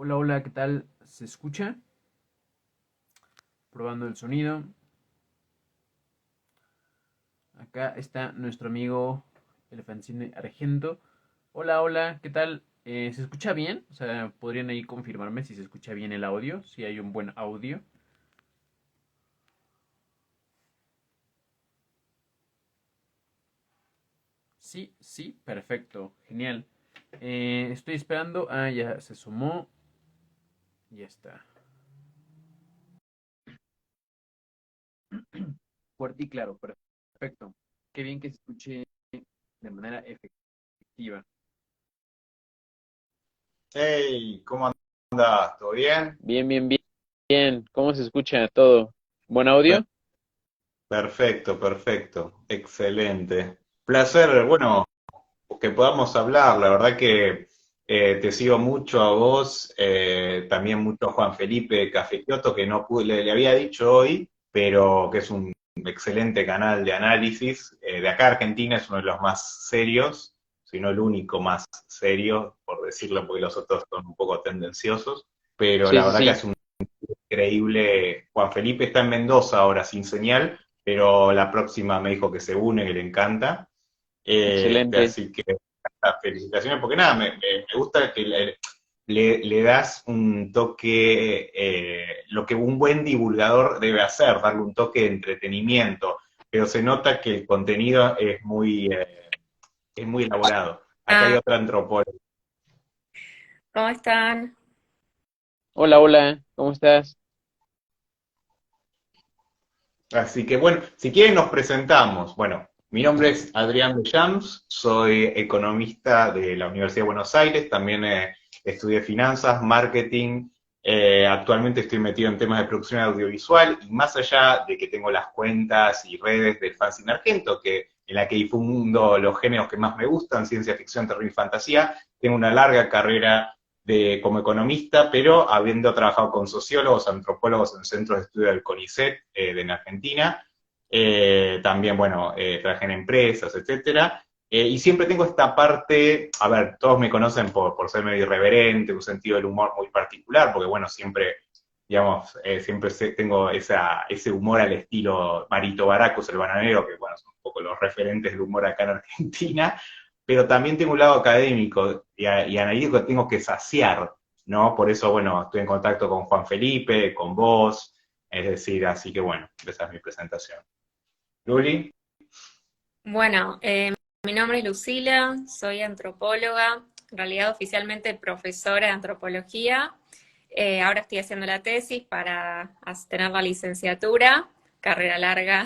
Hola, hola, ¿qué tal? ¿Se escucha? Probando el sonido. Acá está nuestro amigo Elefancine Argento. Hola, hola, ¿qué tal? ¿Se escucha bien? O sea, ¿podrían ahí confirmarme si se escucha bien el audio? Si hay un buen audio. Sí, sí, perfecto, genial. Estoy esperando. Ah, ya se sumó. Ya está. Fuerte y claro, perfecto. Qué bien que se escuche de manera efectiva. Hey, ¿cómo andás? ¿Todo bien? Bien, bien, bien. Bien, ¿cómo se escucha todo? ¿Buen audio? Perfecto, perfecto. Excelente. Placer, bueno, que podamos hablar. La verdad que te sigo mucho a vos, también mucho a Juan Felipe de Café Kioto, que no pude, le había dicho hoy, pero que es un excelente canal de análisis. De acá Argentina es uno de los más serios, si no el único más serio, por decirlo, porque los otros son un poco tendenciosos. Pero Sí, la sí, verdad que sí. hace un increíble. Juan Felipe está en Mendoza ahora sin señal, pero la próxima me dijo que se une, que le encanta. Excelente. Así que felicitaciones, porque nada, me gusta que le das un toque, lo que un buen divulgador debe hacer, darle un toque de entretenimiento, pero se nota que el contenido es muy elaborado. Acá hay Ah, otra antropóloga. ¿cómo están? Hola, hola, ¿cómo estás? Así que bueno, si quieren nos presentamos. Bueno, mi nombre es Adrián de Jams, soy economista de la Universidad de Buenos Aires, también estudié finanzas, marketing, actualmente estoy metido en temas de producción audiovisual y más allá de que tengo las cuentas y redes del Fanzine Argento, en la que difundo los géneros que más me gustan, ciencia ficción, terror y fantasía, tengo una larga carrera como economista, pero habiendo trabajado con sociólogos, antropólogos en centros de estudio del CONICET en Argentina, también, bueno, trabajé en empresas, etcétera. Y siempre tengo esta parte, a ver, todos me conocen por ser medio irreverente, un sentido del humor muy particular, porque bueno, siempre, digamos, siempre tengo ese humor al estilo Marito Baracus, el bananero, que bueno, son un poco los referentes del humor acá en Argentina, pero también tengo un lado académico y analítico que tengo que saciar, ¿no? Por eso, bueno, estoy en contacto con Juan Felipe, con vos, es decir, así que bueno, esa es mi presentación. Luli, Bueno, mi nombre es Lucila, soy antropóloga, en realidad oficialmente profesora de antropología. Ahora estoy haciendo la tesis para tener la licenciatura, carrera larga.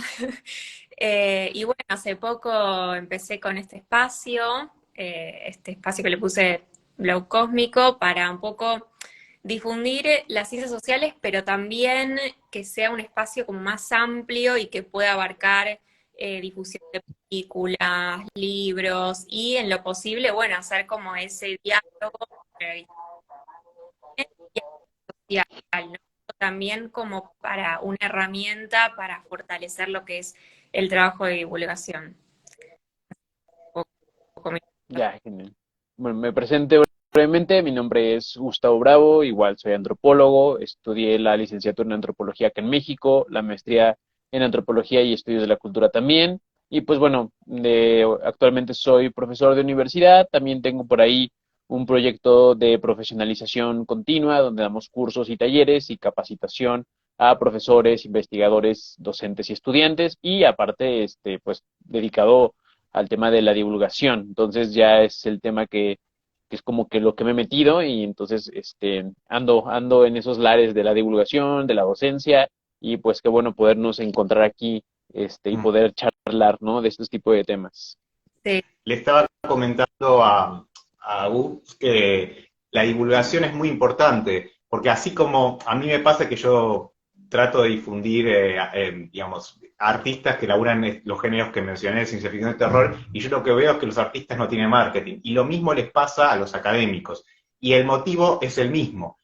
Y bueno, hace poco empecé con este espacio que le puse Blog Cósmico para un poco difundir las ciencias sociales, pero también que sea un espacio como más amplio y que pueda abarcar difusión de películas, libros y en lo posible, bueno, hacer como ese diálogo entre y social, ¿no? También como para una herramienta para fortalecer lo que es el trabajo de divulgación. Un poco mi- Ya, genial. Bueno, me presento brevemente. Mi nombre es Gustavo Bravo, igual soy antropólogo. Estudié la licenciatura en antropología acá en México, la maestría en antropología y estudios de la cultura también. Y pues bueno, actualmente soy profesor de universidad. También tengo por ahí un proyecto de profesionalización continua donde damos cursos y talleres y capacitación a profesores, investigadores, docentes y estudiantes. Y aparte, pues dedicado al tema de la divulgación. Entonces ya es el tema que es como que lo que me he metido y entonces ando en esos lares de la divulgación, de la docencia y pues qué bueno podernos encontrar aquí y poder charlar, ¿no? De estos tipos de temas. Sí. le estaba comentando a Gus que la divulgación es muy importante, porque así como a mí me pasa que yo trato de difundir, digamos, artistas que laburan los géneros que mencioné, ciencia ficción y terror, y yo lo que veo es que los artistas no tienen marketing, y lo mismo les pasa a los académicos, y el motivo es el mismo.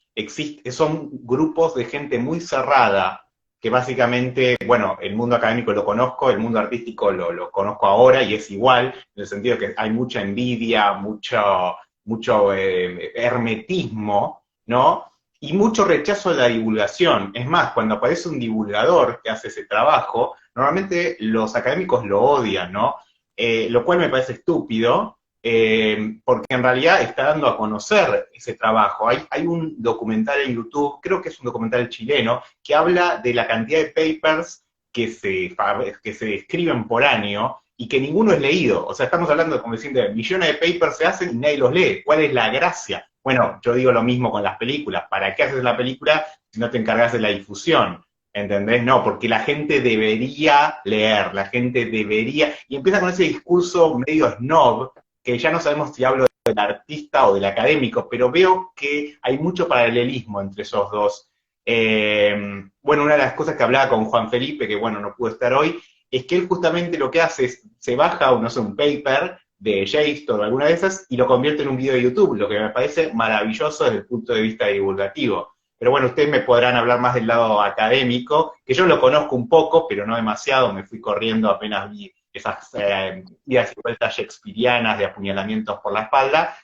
Son grupos de gente muy cerrada, que básicamente, bueno, el mundo académico lo conozco, el mundo artístico lo conozco ahora y es igual, en el sentido que hay mucha envidia, mucho hermetismo, ¿no? Y mucho rechazo a la divulgación. Es más, cuando aparece un divulgador que hace ese trabajo, normalmente los académicos lo odian, ¿no? Lo cual me parece estúpido, porque en realidad está dando a conocer ese trabajo. Hay un documental en YouTube, creo que es un documental chileno, que habla de la cantidad de papers que se escriben por año y que ninguno es leído. O sea, estamos hablando, como diciendo, millones de papers se hacen y nadie los lee. ¿Cuál es la gracia? Bueno, yo digo lo mismo con las películas. ¿Para qué haces la película si no te encargas de la difusión? ¿Entendés? No, porque la gente debería leer, la gente debería, y empieza con ese discurso medio snob, que ya no sabemos si hablo del artista o del académico, pero veo que hay mucho paralelismo entre esos dos. Bueno, una de las cosas que hablaba con Juan Felipe, que bueno, no pudo estar hoy, es que él justamente lo que hace es, se baja, no sé, un paper de JSTOR o alguna de esas, y lo convierte en un video de YouTube, lo que me parece maravilloso desde el punto de vista divulgativo. Pero bueno, ustedes me podrán hablar más del lado académico, que yo lo conozco un poco, pero no demasiado, me fui corriendo apenas vi esas idas y vueltas shakespearianas de apuñalamientos por la espalda.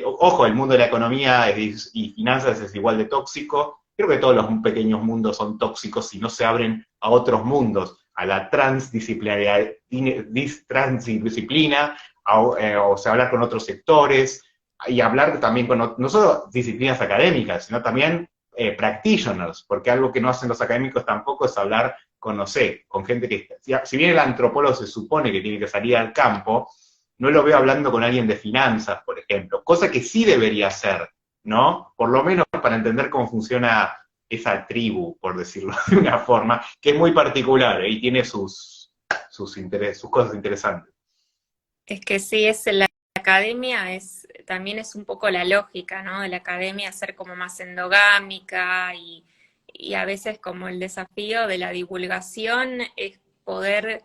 Ojo, el mundo de la economía y finanzas es igual de tóxico. Creo que todos los pequeños mundos son tóxicos si no se abren a otros mundos, a la transdisciplina, o sea, hablar con otros sectores, y hablar también con, no solo disciplinas académicas, sino también practitioners, porque algo que no hacen los académicos tampoco es hablar con, no sé, con gente que, si bien el antropólogo se supone que tiene que salir al campo, no lo veo hablando con alguien de finanzas, por ejemplo, cosa que sí debería hacer, ¿no? Por lo menos para entender cómo funciona esa tribu, por decirlo de una forma, que es muy particular y tiene sus cosas interesantes. Es que sí, la academia también es un poco la lógica, ¿no? De la academia ser como más endogámica y a veces como el desafío de la divulgación es poder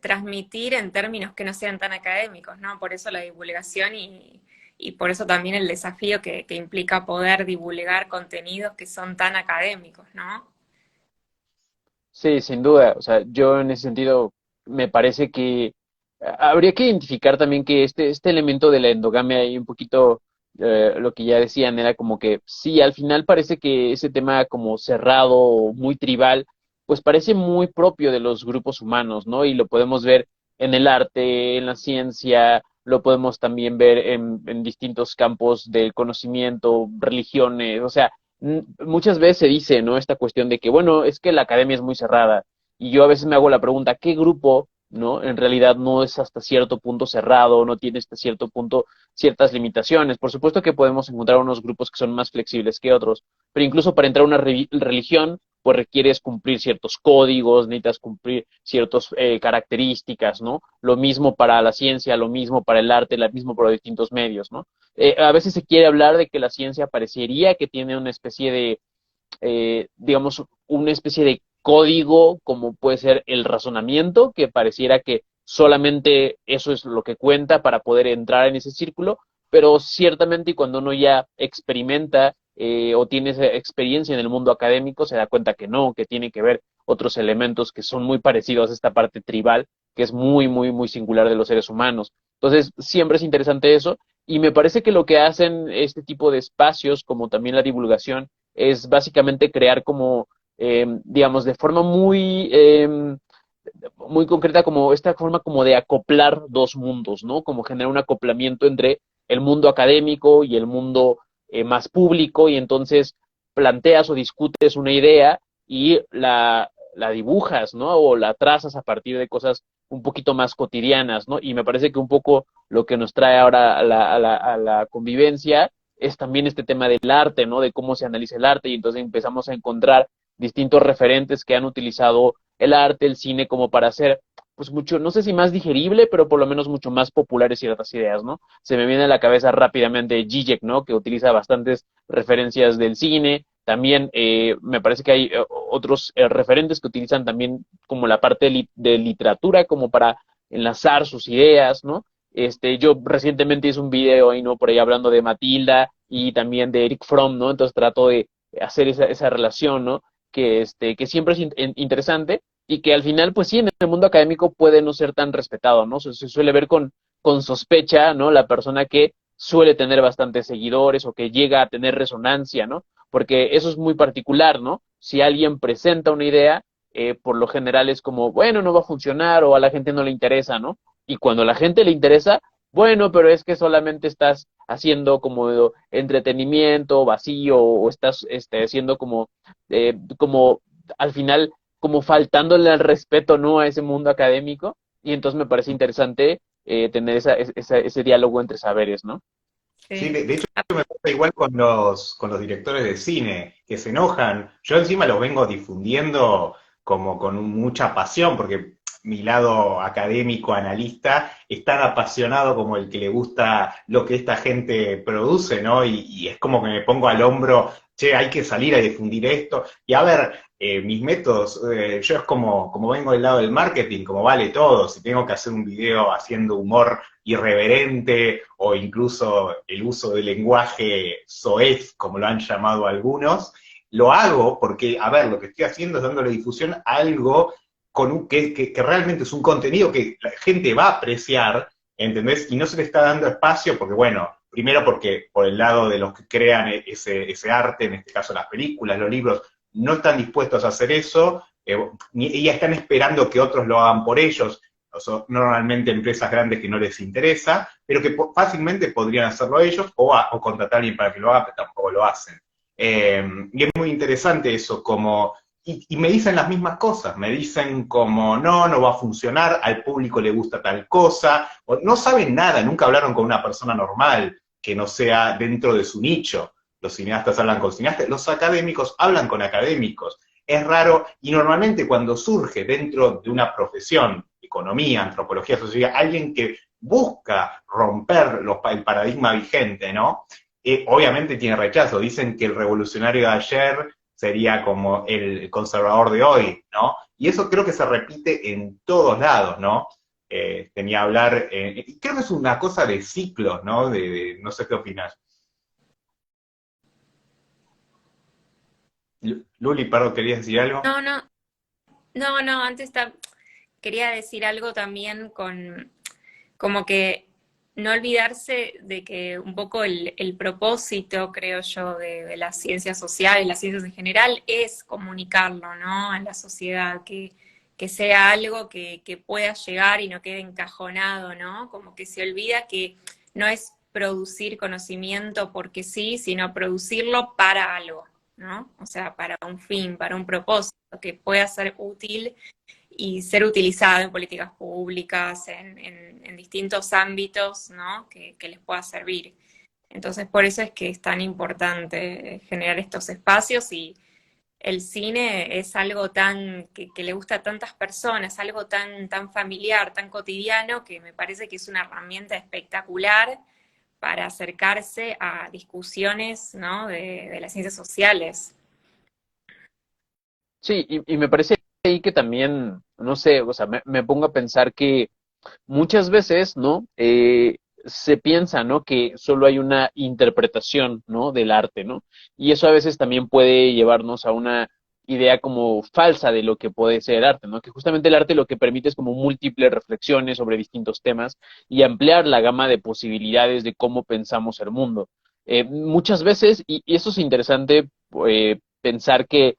transmitir en términos que no sean tan académicos, ¿no? Por eso la divulgación y por eso también el desafío que implica poder divulgar contenidos que son tan académicos, ¿no? Sí, sin duda. O sea, yo en ese sentido me parece que habría que identificar también que este elemento de la endogamia y un poquito lo que ya decían era como que sí, al final parece que ese tema como cerrado, muy tribal, pues parece muy propio de los grupos humanos, ¿no? Y lo podemos ver en el arte, en la ciencia, lo podemos también ver en distintos campos del conocimiento, religiones, o sea, muchas veces se dice, ¿no? Esta cuestión de que, bueno, es que la academia es muy cerrada. Y yo a veces me hago la pregunta, ¿qué grupo, no? En realidad no es hasta cierto punto cerrado, no tiene hasta cierto punto ciertas limitaciones. Por supuesto que podemos encontrar unos grupos que son más flexibles que otros, pero incluso para entrar a una religión, pues requieres cumplir ciertos códigos, necesitas cumplir ciertas características, ¿no? Lo mismo para la ciencia, lo mismo para el arte, lo mismo para distintos medios, ¿no? A veces se quiere hablar de que la ciencia parecería que tiene una especie de, digamos, una especie de código, como puede ser el razonamiento, que pareciera que solamente eso es lo que cuenta para poder entrar en ese círculo, pero ciertamente cuando uno ya experimenta o tiene esa experiencia en el mundo académico, se da cuenta que no, que tiene que ver otros elementos que son muy parecidos a esta parte tribal, que es muy, muy, muy singular de los seres humanos. Entonces, siempre es interesante eso, y me parece que lo que hacen este tipo de espacios, como también la divulgación, es básicamente crear como, digamos, de forma muy, muy concreta, como esta forma como de acoplar dos mundos, ¿no? Como generar un acoplamiento entre el mundo académico y el mundo más público, y entonces planteas o discutes una idea y la dibujas, ¿no? O la trazas a partir de cosas un poquito más cotidianas, ¿no? Y me parece que un poco lo que nos trae ahora a la convivencia es también este tema del arte, ¿no? De cómo se analiza el arte, y entonces empezamos a encontrar distintos referentes que han utilizado el arte, el cine, como para hacer, pues mucho, no sé si más digerible, pero por lo menos mucho más populares ciertas ideas, ¿no? Se me viene a la cabeza rápidamente Zizek, ¿no? Que utiliza bastantes referencias del cine. También me parece que hay otros referentes que utilizan también como la parte de literatura como para enlazar sus ideas, ¿no? Yo recientemente hice un video ahí, ¿no? Por ahí hablando de Matilda y también de Eric Fromm, ¿no? Entonces trato de hacer esa relación, ¿no? Que siempre es interesante y que al final, pues sí, en el mundo académico puede no ser tan respetado, ¿no? Se suele ver con sospecha, ¿no? La persona que suele tener bastantes seguidores o que llega a tener resonancia, ¿no? Porque eso es muy particular, ¿no? Si alguien presenta una idea, por lo general es como, bueno, no va a funcionar o a la gente no le interesa, ¿no? Y cuando a la gente le interesa, bueno, pero es que solamente estás haciendo como entretenimiento vacío o estás haciendo como al final, como faltándole al respeto, ¿no? A ese mundo académico. Y entonces me parece interesante tener ese diálogo entre saberes, ¿no? Sí, Sí. de hecho me pasa igual con los directores de cine, que se enojan. Yo encima los vengo difundiendo como con mucha pasión, porque mi lado académico, analista, es tan apasionado como el que le gusta lo que esta gente produce, ¿no? Y es como que me pongo al hombro, che, hay que salir a difundir esto. Y a ver, mis métodos, yo es como vengo del lado del marketing, como vale todo. Si tengo que hacer un video haciendo humor irreverente o incluso el uso del lenguaje soez, como lo han llamado algunos, lo hago porque, a ver, lo que estoy haciendo es dándole difusión a algo que realmente es un contenido que la gente va a apreciar, ¿entendés? Y no se le está dando espacio porque, bueno, primero porque por el lado de los que crean ese arte, en este caso las películas, los libros, no están dispuestos a hacer eso, y ya están esperando que otros lo hagan por ellos, son normalmente empresas grandes que no les interesa, pero que fácilmente podrían hacerlo ellos o contratar a alguien para que lo haga, pero tampoco lo hacen. Y es muy interesante eso, y me dicen las mismas cosas, me dicen como, no va a funcionar, al público le gusta tal cosa, o no saben nada, nunca hablaron con una persona normal que no sea dentro de su nicho. Los cineastas hablan con cineastas, los académicos hablan con académicos. Es raro, y normalmente cuando surge dentro de una profesión, economía, antropología, sociología, alguien que busca romper el paradigma vigente, ¿no? Obviamente tiene rechazo. Dicen que el revolucionario de ayer sería como el conservador de hoy, ¿no? Y eso creo que se repite en todos lados, ¿no? Tenía a hablar, creo que es una cosa de ciclos, ¿no? No sé qué opinas. Luli, perdón, ¿querías decir algo? No, no, no, quería decir algo también como que no olvidarse de que un poco el propósito, creo yo, de las ciencias sociales, las ciencias en general, es comunicarlo, ¿no? A la sociedad, que sea algo que pueda llegar y no quede encajonado, ¿no? Como que se olvida que no es producir conocimiento porque sí, sino producirlo para algo, ¿no? O sea, para un fin, para un propósito, que pueda ser útil y ser utilizado en políticas públicas, en distintos ámbitos, ¿no? Que les pueda servir. Entonces, por eso es que es tan importante generar estos espacios y el cine es algo que le gusta a tantas personas, algo tan familiar, tan cotidiano, que me parece que es una herramienta espectacular para acercarse a discusiones, ¿no? de las ciencias sociales. Sí, y me parece ahí que también, no sé, o sea, me pongo a pensar que muchas veces, ¿no? Se piensa, ¿no? Que solo hay una interpretación, ¿no? Del arte, ¿no? Y eso a veces también puede llevarnos a una idea como falsa de lo que puede ser el arte, ¿no? Que justamente el arte lo que permite es como múltiples reflexiones sobre distintos temas y ampliar la gama de posibilidades de cómo pensamos el mundo. Muchas veces, y eso es interesante, pensar que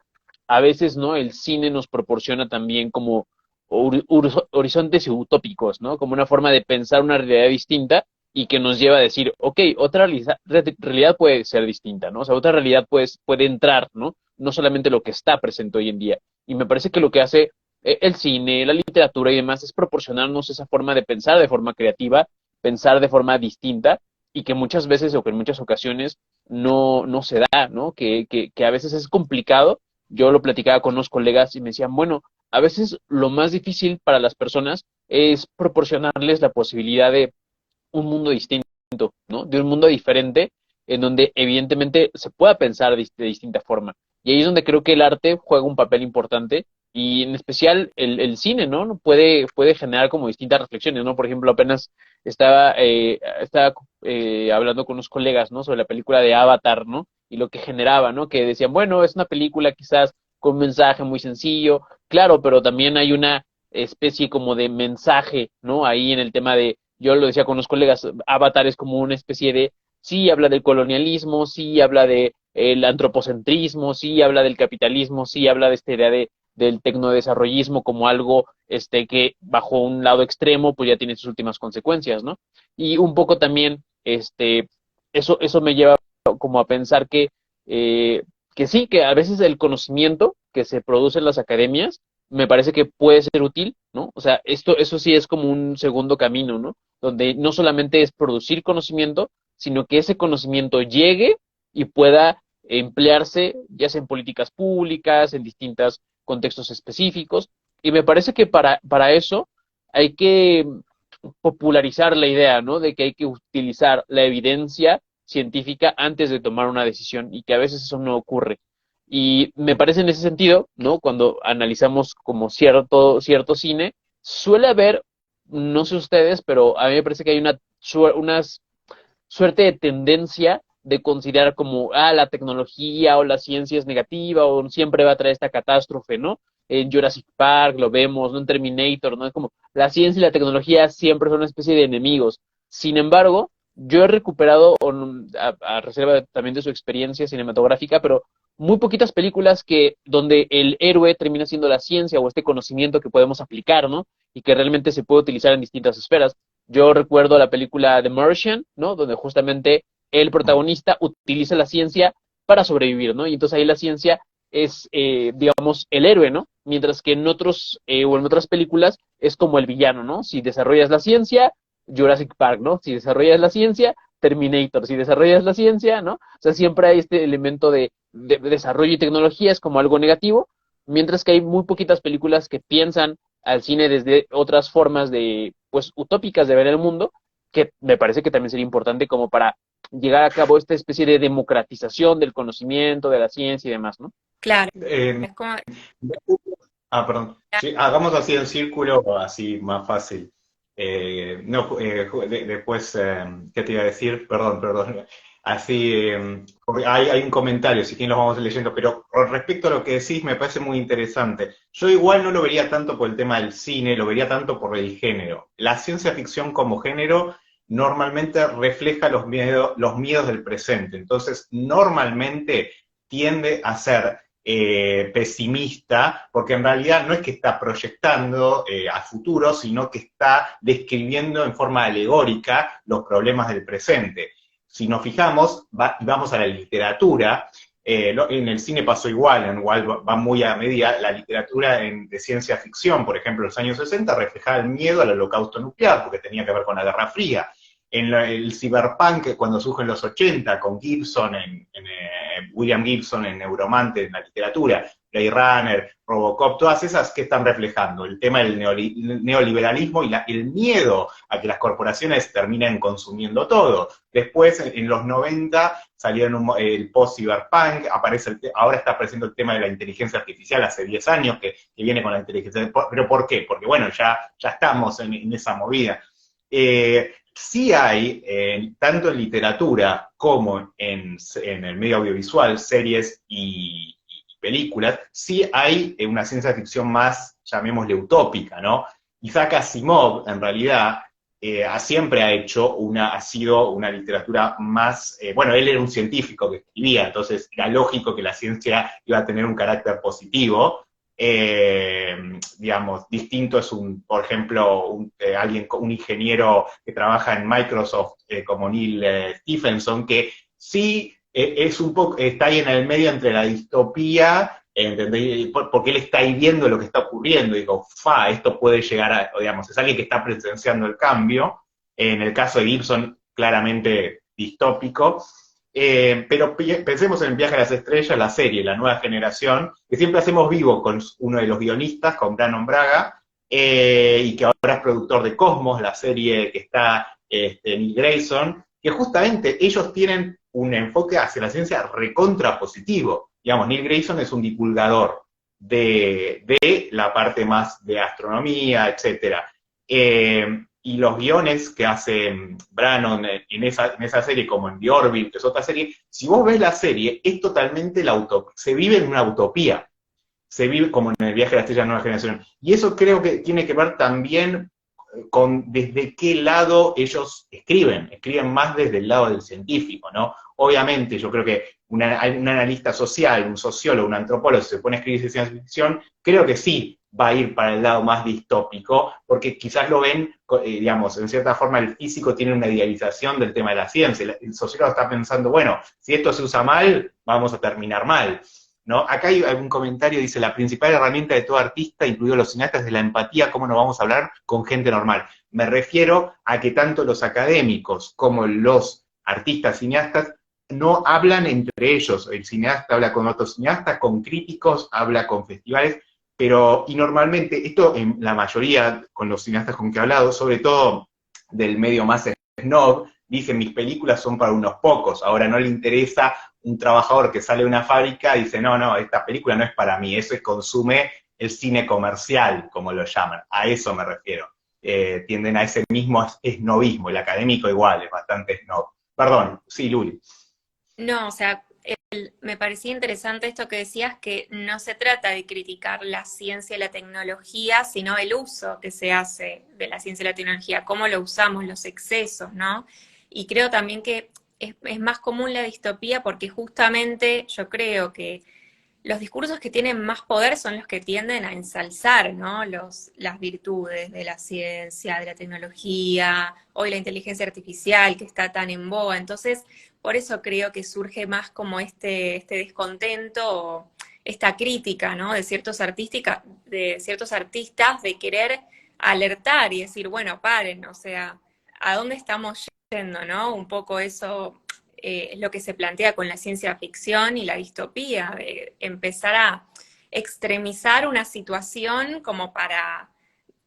a veces, ¿no? El cine nos proporciona también como horizontes utópicos, ¿no? Como una forma de pensar una realidad distinta y que nos lleva a decir, ok, otra realidad puede ser distinta, ¿no? O sea, otra realidad puede entrar, ¿no? No solamente lo que está presente hoy en día. Y me parece que lo que hace el cine, la literatura y demás es proporcionarnos esa forma de pensar de forma creativa, pensar de forma distinta y que muchas veces o que en muchas ocasiones no se da, ¿no? Que a veces es complicado. Yo lo platicaba con unos colegas y me decían, bueno, a veces lo más difícil para las personas es proporcionarles la posibilidad de un mundo distinto, ¿no? De un mundo diferente en donde evidentemente se pueda pensar de distinta forma. Y ahí es donde creo que el arte juega un papel importante y en especial el cine, ¿no? Puede generar como distintas reflexiones, ¿no? Por ejemplo, apenas estaba hablando con unos colegas, ¿no? Sobre la película de Avatar, ¿no? Y lo que generaba, ¿no? Que decían, bueno, es una película quizás con un mensaje muy sencillo, claro, pero también hay una especie como de mensaje, ¿no? Ahí en el tema yo lo decía con los colegas, Avatar es como una especie de, sí habla del colonialismo, sí habla de el antropocentrismo, sí habla del capitalismo, sí habla de esta idea del tecnodesarrollismo como algo que bajo un lado extremo pues ya tiene sus últimas consecuencias, ¿no? Y un poco también eso me lleva como a pensar que sí, que a veces el conocimiento que se produce en las academias me parece que puede ser útil, ¿no? O sea, eso sí es como un segundo camino, ¿no? Donde no solamente es producir conocimiento, sino que ese conocimiento llegue y pueda emplearse, ya sea en políticas públicas, en distintos contextos específicos. Y me parece que para eso hay que popularizar la idea, ¿no? De que hay que utilizar la evidencia científica antes de tomar una decisión y que a veces eso no ocurre. Y me parece en ese sentido, ¿no? Cuando analizamos como cierto cine, suele haber, no sé ustedes, pero a mí me parece que hay una suerte de tendencia de considerar como, la tecnología o la ciencia es negativa o siempre va a traer esta catástrofe, ¿no? En Jurassic Park lo vemos, ¿no? En Terminator, ¿no? Es como, la ciencia y la tecnología siempre son una especie de enemigos. Sin embargo, yo he recuperado, a reserva también de su experiencia cinematográfica, pero muy poquitas películas donde el héroe termina siendo la ciencia o este conocimiento que podemos aplicar, ¿no? Y que realmente se puede utilizar en distintas esferas. Yo recuerdo la película The Martian, ¿no? Donde justamente el protagonista utiliza la ciencia para sobrevivir, ¿no? Y entonces ahí la ciencia es, digamos, el héroe, ¿no? Mientras que en o en otras películas es como el villano, ¿no? Si desarrollas la ciencia, Jurassic Park, ¿no? Si desarrollas la ciencia, Terminator. Si desarrollas la ciencia, ¿no? O sea, siempre hay este elemento de desarrollo y tecnología, es como algo negativo, mientras que hay muy poquitas películas que piensan al cine desde otras formas pues, utópicas de ver el mundo, que me parece que también sería importante como para llegar a cabo esta especie de democratización del conocimiento, de la ciencia y demás, ¿no? Claro, Eh, es como, perdón. Sí, hagamos así en círculo, así más fácil. No, después, ¿qué te iba a decir? Perdón. Así, porque hay un comentario, si quieren los vamos leyendo, pero con respecto a lo que decís, me parece muy interesante. Yo igual no lo vería tanto por el tema del cine, lo vería tanto por el género. La ciencia ficción como género normalmente refleja los miedos del presente. Entonces, normalmente tiende a ser pesimista, porque en realidad no es que está proyectando a futuro, sino que está describiendo en forma alegórica los problemas del presente. Si nos fijamos, vamos a la literatura, en el cine pasó igual va muy a medida, la literatura de ciencia ficción, por ejemplo, en los años 60 reflejaba el miedo al holocausto nuclear, porque tenía que ver con la Guerra Fría. En el cyberpunk, cuando surge en los 80, con Gibson, William Gibson en Neuromante, en la literatura, Blade Runner, Robocop, todas esas que están reflejando el tema del neoliberalismo y el miedo a que las corporaciones terminen consumiendo todo. Después, en los 90, salieron el post-cyberpunk, ahora está apareciendo el tema de la inteligencia artificial, hace 10 años que viene con la inteligencia. ¿Pero por qué? Porque bueno, ya estamos en esa movida. Sí hay, tanto en literatura como en el medio audiovisual, series y películas, sí hay una ciencia ficción más, llamémosle, utópica, ¿no? Isaac Asimov, en realidad, siempre ha sido una literatura más, bueno, él era un científico que escribía, entonces era lógico que la ciencia iba a tener un carácter positivo. Digamos, distinto es por ejemplo, un ingeniero que trabaja en Microsoft como Neil Stephenson, que sí es un poco, está ahí en el medio entre la distopía, ¿entendés? Porque él está ahí viendo lo que está ocurriendo, y digo, esto puede llegar digamos, es alguien que está presenciando el cambio. En el caso de Gibson, claramente distópico. Pero pensemos en el Viaje a las Estrellas, la serie, la nueva generación, que siempre hacemos vivo con uno de los guionistas, con Brannon Braga, y que ahora es productor de Cosmos, la serie que está Neil Grayson, que justamente ellos tienen un enfoque hacia la ciencia recontra positivo. Digamos, Neil Grayson es un divulgador de la parte más de astronomía, etcétera. Y los guiones que hace Brannon en esa serie, como en The Orville, que es otra serie, si vos ves la serie, es totalmente se vive en una utopía, se vive como en el Viaje a la Estrella de la Nueva Generación. Y eso creo que tiene que ver también, desde qué lado ellos escriben más desde el lado del científico, ¿no? Obviamente, yo creo que un analista social, un sociólogo, un antropólogo, si se pone a escribir ciencia ficción, creo que sí va a ir para el lado más distópico, porque quizás lo ven, digamos, en cierta forma el físico tiene una idealización del tema de la ciencia, el sociólogo está pensando, bueno, si esto se usa mal, vamos a terminar mal, ¿no? Acá hay algún comentario, dice, la principal herramienta de todo artista, incluidos los cineastas, es la empatía, ¿cómo nos vamos a hablar con gente normal? Me refiero a que tanto los académicos como los artistas cineastas no hablan entre ellos. El cineasta habla con otros cineastas, con críticos, habla con festivales, pero, y normalmente, esto en la mayoría, con los cineastas con que he hablado, sobre todo del medio más snob, dicen, mis películas son para unos pocos, ahora no le interesa un trabajador que sale de una fábrica y dice, no, esta película no es para mí, eso consume el cine comercial, como lo llaman, a eso me refiero. Tienden a ese mismo esnobismo, el académico igual, es bastante snob. Perdón, sí, Luli. No, o sea, me parecía interesante esto que decías, que no se trata de criticar la ciencia y la tecnología, sino el uso que se hace de la ciencia y la tecnología, cómo lo usamos, los excesos, ¿no? Y creo también que es más común la distopía porque justamente yo creo que los discursos que tienen más poder son los que tienden a ensalzar, ¿no? Las virtudes de la ciencia, de la tecnología, hoy la inteligencia artificial que está tan en boga. Entonces, por eso creo que surge más como este descontento, esta crítica, ¿no? De ciertos artistas de querer alertar y decir, bueno, paren, o sea, ¿a dónde estamos yendo, no? Un poco eso es lo que se plantea con la ciencia ficción y la distopía, de empezar a extremizar una situación como para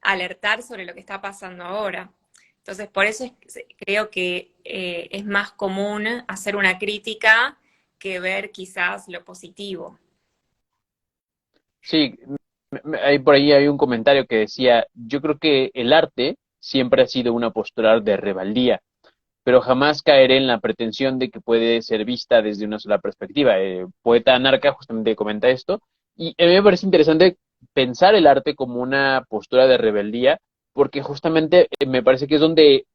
alertar sobre lo que está pasando ahora. Entonces, por eso creo que es más común hacer una crítica que ver quizás lo positivo. Sí, por ahí hay un comentario que decía, yo creo que el arte siempre ha sido una postura de rebeldía, pero jamás caeré en la pretensión de que puede ser vista desde una sola perspectiva. Poeta anarca justamente comenta esto, y a mí me parece interesante pensar el arte como una postura de rebeldía, porque justamente me parece que es donde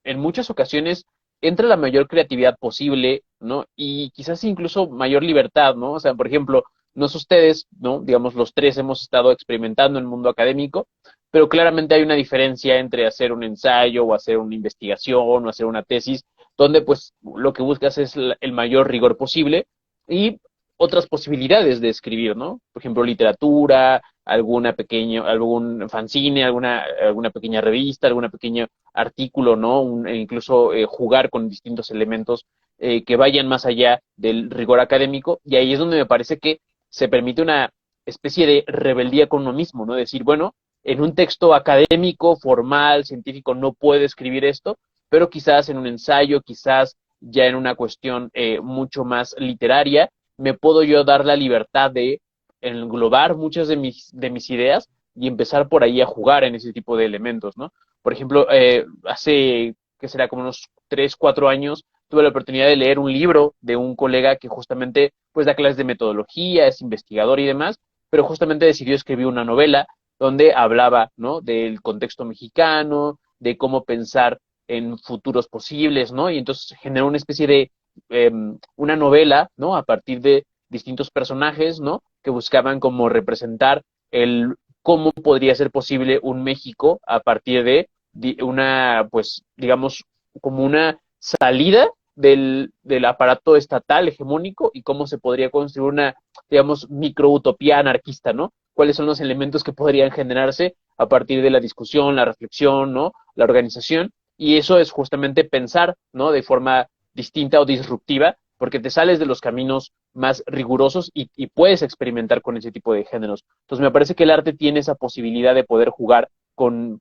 en muchas ocasiones entra la mayor creatividad posible, ¿no? Y quizás incluso mayor libertad, ¿no? O sea, por ejemplo, no sé ustedes, ¿no? Digamos, los tres hemos estado experimentando en el mundo académico, pero claramente hay una diferencia entre hacer un ensayo o hacer una investigación o hacer una tesis, donde pues lo que buscas es el mayor rigor posible y otras posibilidades de escribir, ¿no? Por ejemplo, literatura, algún fanzine, alguna pequeña revista, alguna pequeña artículo, ¿no? Incluso jugar con distintos elementos que vayan más allá del rigor académico, y ahí es donde me parece que se permite una especie de rebeldía con uno mismo, ¿no? Decir, bueno, en un texto académico, formal, científico, no puedo escribir esto, pero quizás en un ensayo, quizás ya en una cuestión mucho más literaria, me puedo yo dar la libertad de englobar muchas de mis ideas y empezar por ahí a jugar en ese tipo de elementos, ¿no? Por ejemplo, hace, que será como unos 3 4 años, tuve la oportunidad de leer un libro de un colega que justamente pues da clases de metodología, es investigador y demás, pero justamente decidió escribir una novela donde hablaba, ¿no? Del contexto mexicano, de cómo pensar en futuros posibles, ¿no? Y entonces generó una especie de una novela, ¿no? A partir de distintos personajes, ¿no? Que buscaban como representar el cómo podría ser posible un México a partir de una, pues, digamos, como una salida del aparato estatal hegemónico y cómo se podría construir una, digamos, microutopía anarquista, ¿no? Cuáles son los elementos que podrían generarse a partir de la discusión, la reflexión, ¿no? La organización. Y eso es justamente pensar, ¿no? De forma distinta o disruptiva, porque te sales de los caminos más rigurosos y puedes experimentar con ese tipo de géneros. Entonces me parece que el arte tiene esa posibilidad de poder jugar con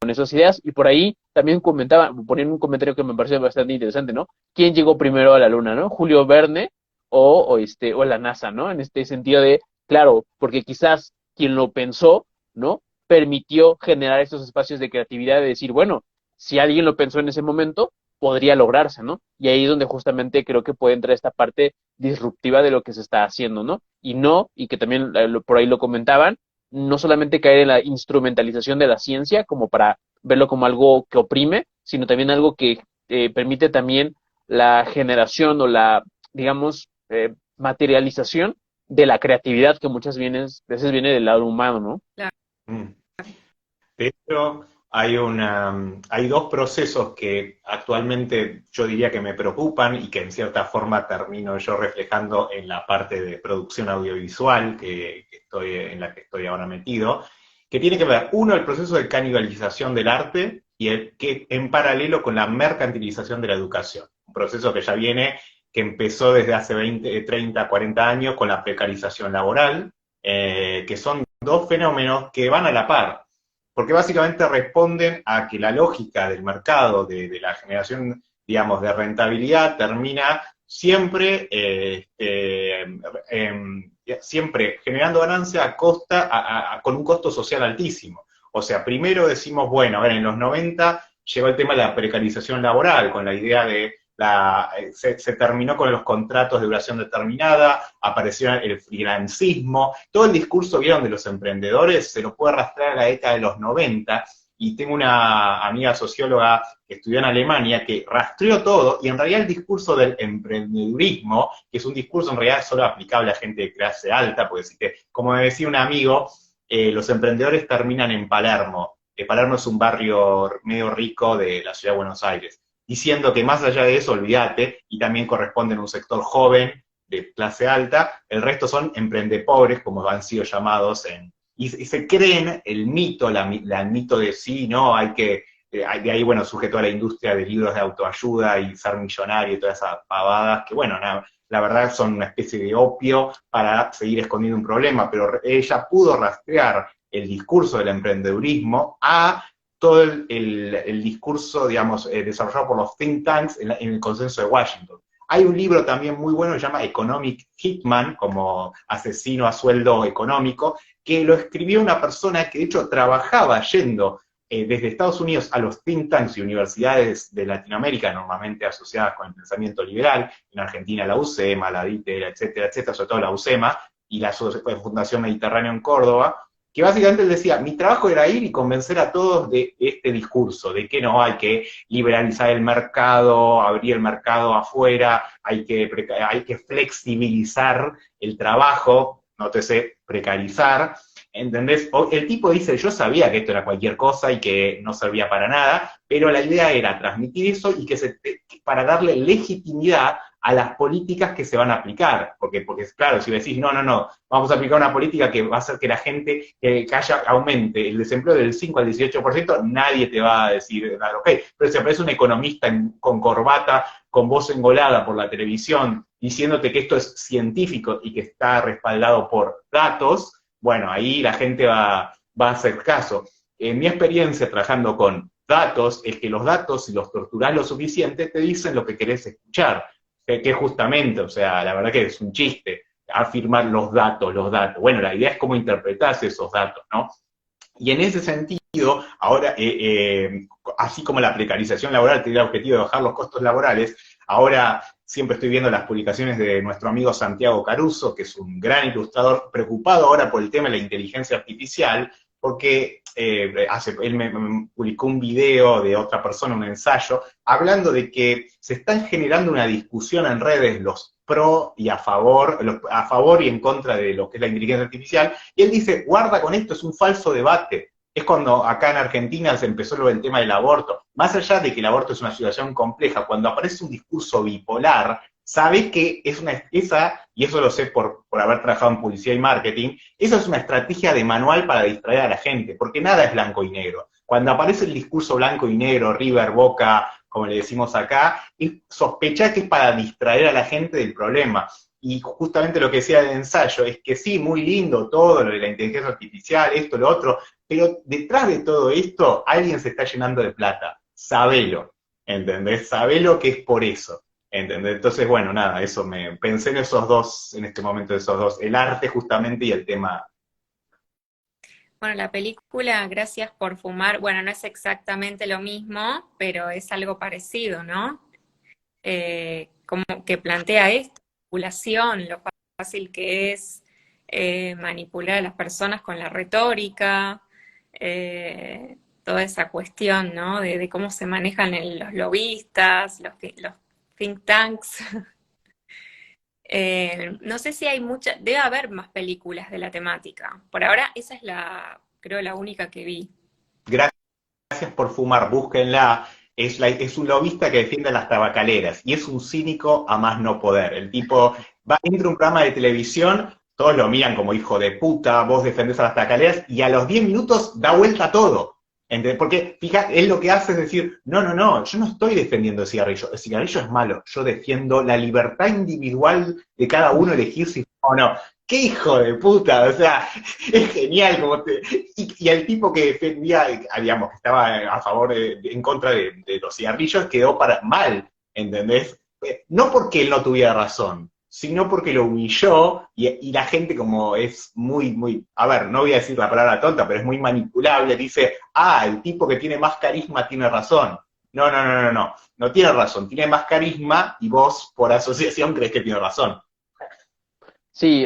esas ideas, y por ahí también ponían un comentario que me pareció bastante interesante, ¿no? ¿Quién llegó primero a la luna, ¿no? ¿Julio Verne o la NASA, ¿no? En este sentido de, claro, porque quizás quien lo pensó, ¿no? Permitió generar estos espacios de creatividad de decir, bueno, si alguien lo pensó en ese momento, podría lograrse, ¿no? Y ahí es donde justamente creo que puede entrar esta parte disruptiva de lo que se está haciendo, ¿no? Y que también por ahí lo comentaban, no solamente caer en la instrumentalización de la ciencia como para verlo como algo que oprime, sino también algo que permite también la generación o la, digamos, materialización de la creatividad que veces viene del lado humano, ¿no? Claro. Mm. De hecho, hay dos procesos que actualmente yo diría que me preocupan y que en cierta forma termino yo reflejando en la parte de producción audiovisual en la que estoy ahora metido, que tiene que ver, uno, el proceso de canibalización del arte y el que en paralelo con la mercantilización de la educación. Un proceso que ya viene, que empezó desde hace 20, 30, 40 años con la precarización laboral, que son dos fenómenos que van a la par porque básicamente responden a que la lógica del mercado, de la generación, digamos, de rentabilidad, termina siempre, siempre generando ganancia a costa, con un costo social altísimo. O sea, primero decimos, bueno, a ver, en los 90 llegó el tema de la precarización laboral, con la idea de se terminó con los contratos de duración determinada, apareció el freelancismo, todo el discurso, vieron, de los emprendedores, se lo puede arrastrar a la década de los 90, y tengo una amiga socióloga que estudió en Alemania que rastreó todo, y en realidad el discurso del emprendedurismo, que es un discurso en realidad solo aplicable a gente de clase alta, porque como me decía un amigo, los emprendedores terminan en Palermo. Palermo es un barrio medio rico de la ciudad de Buenos Aires, diciendo que más allá de eso, olvídate, y también corresponde en un sector joven, de clase alta, el resto son emprendepobres, como han sido llamados, y se creen el mito, el mito de sí, ¿no? De ahí, bueno, sujeto a la industria de libros de autoayuda y ser millonario y todas esas pavadas, que bueno, la verdad son una especie de opio para seguir escondiendo un problema, pero ella pudo rastrear el discurso del emprendedurismo a todo el discurso, digamos, desarrollado por los think tanks en el consenso de Washington. Hay un libro también muy bueno que se llama Economic Hitman, como asesino a sueldo económico, que lo escribió una persona que de hecho trabajaba yendo desde Estados Unidos a los think tanks y universidades de Latinoamérica, normalmente asociadas con el pensamiento liberal, en Argentina la UCEMA, la DITER, etcétera, etcétera, sobre todo la UCEMA, y la Fundación Mediterráneo en Córdoba, que básicamente él decía, mi trabajo era ir y convencer a todos de este discurso, de que no hay que liberalizar el mercado, abrir el mercado afuera, hay que flexibilizar el trabajo, nótese, precarizar, ¿entendés? El tipo dice, yo sabía que esto era cualquier cosa y que no servía para nada, pero la idea era transmitir eso y para darle legitimidad a las políticas que se van a aplicar, porque claro, si decís, no, vamos a aplicar una política que va a hacer que la gente, aumente el desempleo del 5 al 18%, nadie te va a decir, ok, pero si aparece un economista con corbata, con voz engolada por la televisión, diciéndote que esto es científico y que está respaldado por datos, bueno, ahí la gente va a hacer caso. En mi experiencia trabajando con datos, es que los datos, si los torturás lo suficiente, te dicen lo que querés escuchar. Que justamente, o sea, la verdad que es un chiste afirmar los datos. Bueno, la idea es cómo interpretás esos datos, ¿no? Y en ese sentido, ahora, así como la precarización laboral tiene el objetivo de bajar los costos laborales, ahora siempre estoy viendo las publicaciones de nuestro amigo Santiago Caruso, que es un gran ilustrador, preocupado ahora por el tema de la inteligencia artificial, porque él me publicó un video de otra persona, un ensayo, hablando de que se están generando una discusión en redes los pro y a favor y en contra de lo que es la inteligencia artificial, y él dice, guarda con esto, es un falso debate. Es cuando acá en Argentina se empezó lo del tema del aborto. Más allá de que el aborto es una situación compleja, cuando aparece un discurso bipolar, sabes que y eso lo sé por haber trabajado en publicidad y marketing, eso es una estrategia de manual para distraer a la gente, porque nada es blanco y negro. Cuando aparece el discurso blanco y negro, River, Boca, como le decimos acá, sospecha que es para distraer a la gente del problema. Y justamente lo que decía del ensayo es que sí, muy lindo todo, lo de la inteligencia artificial, esto, lo otro, pero detrás de todo esto alguien se está llenando de plata. Sabelo, ¿entendés? Sabelo que es por eso. ¿Entendés? Entonces, bueno, nada, pensé en esos dos, en este momento esos dos, el arte justamente y el tema. Bueno, la película Gracias por fumar, bueno, no es exactamente lo mismo, pero es algo parecido, ¿no? Como que plantea esto, manipulación, lo fácil que es manipular a las personas con la retórica, toda esa cuestión, ¿no? De cómo se manejan los lobistas, los think tanks. No sé si hay debe haber más películas de la temática. Por ahora esa es creo la única que vi. Gracias por fumar, búsquenla. Es un lobista que defiende las tabacaleras y es un cínico a más no poder. El tipo entra a un programa de televisión, todos lo miran como hijo de puta, vos defendés a las tabacaleras y a los 10 minutos da vuelta a todo. ¿Entendés? Porque, fíjate, él lo que hace es decir, no, yo no estoy defendiendo el cigarrillo es malo, yo defiendo la libertad individual de cada uno elegir si o no. ¡Qué hijo de puta! O sea, es genial y el tipo que defendía, digamos, que estaba a favor, en contra de los cigarrillos, quedó mal, ¿entendés? No porque él no tuviera razón, sino porque lo humilló y la gente como es muy, a ver, no voy a decir la palabra tonta, pero es muy manipulable, dice, el tipo que tiene más carisma tiene razón. No tiene razón, tiene más carisma y vos por asociación crees que tiene razón. Sí,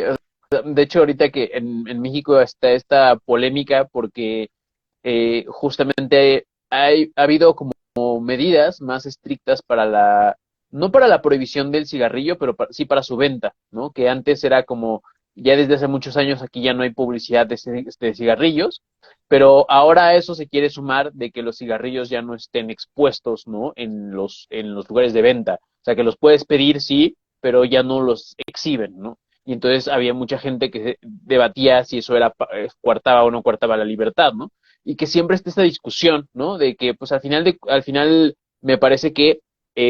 de hecho ahorita que en México está esta polémica porque justamente ha habido como medidas más estrictas para no para la prohibición del cigarrillo, pero sí para su venta, ¿no? Que antes era como, ya desde hace muchos años aquí ya no hay publicidad de cigarrillos, pero ahora a eso se quiere sumar de que los cigarrillos ya no estén expuestos, ¿no? En los lugares de venta. O sea, que los puedes pedir, sí, pero ya no los exhiben, ¿no? Y entonces había mucha gente que debatía si eso coartaba o no coartaba la libertad, ¿no? Y que siempre está esta discusión, ¿no? De que, pues al final me parece que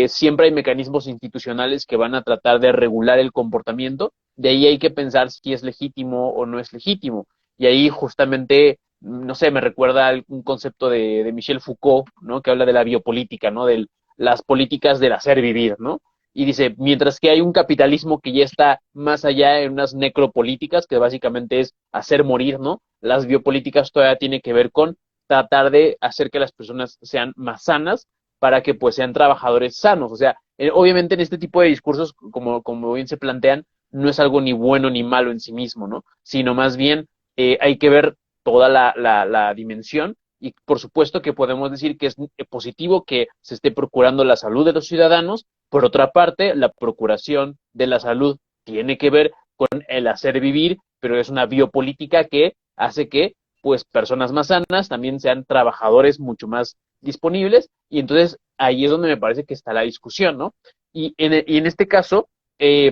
siempre hay mecanismos institucionales que van a tratar de regular el comportamiento, de ahí hay que pensar si es legítimo o no es legítimo. Y ahí justamente, no sé, me recuerda un concepto de Michel Foucault, ¿no? Que habla de la biopolítica, ¿no? De las políticas del hacer vivir, ¿no? Y dice, mientras que hay un capitalismo que ya está más allá en unas necropolíticas, que básicamente es hacer morir, ¿no? Las biopolíticas todavía tienen que ver con tratar de hacer que las personas sean más sanas para que pues sean trabajadores sanos. O sea, obviamente en este tipo de discursos, como bien se plantean, no es algo ni bueno ni malo en sí mismo, ¿no? Sino más bien hay que ver toda la dimensión y por supuesto que podemos decir que es positivo que se esté procurando la salud de los ciudadanos. Por otra parte, la procuración de la salud tiene que ver con el hacer vivir, pero es una biopolítica que hace que pues personas más sanas también sean trabajadores mucho más disponibles, y entonces ahí es donde me parece que está la discusión, ¿no? Y en este caso, y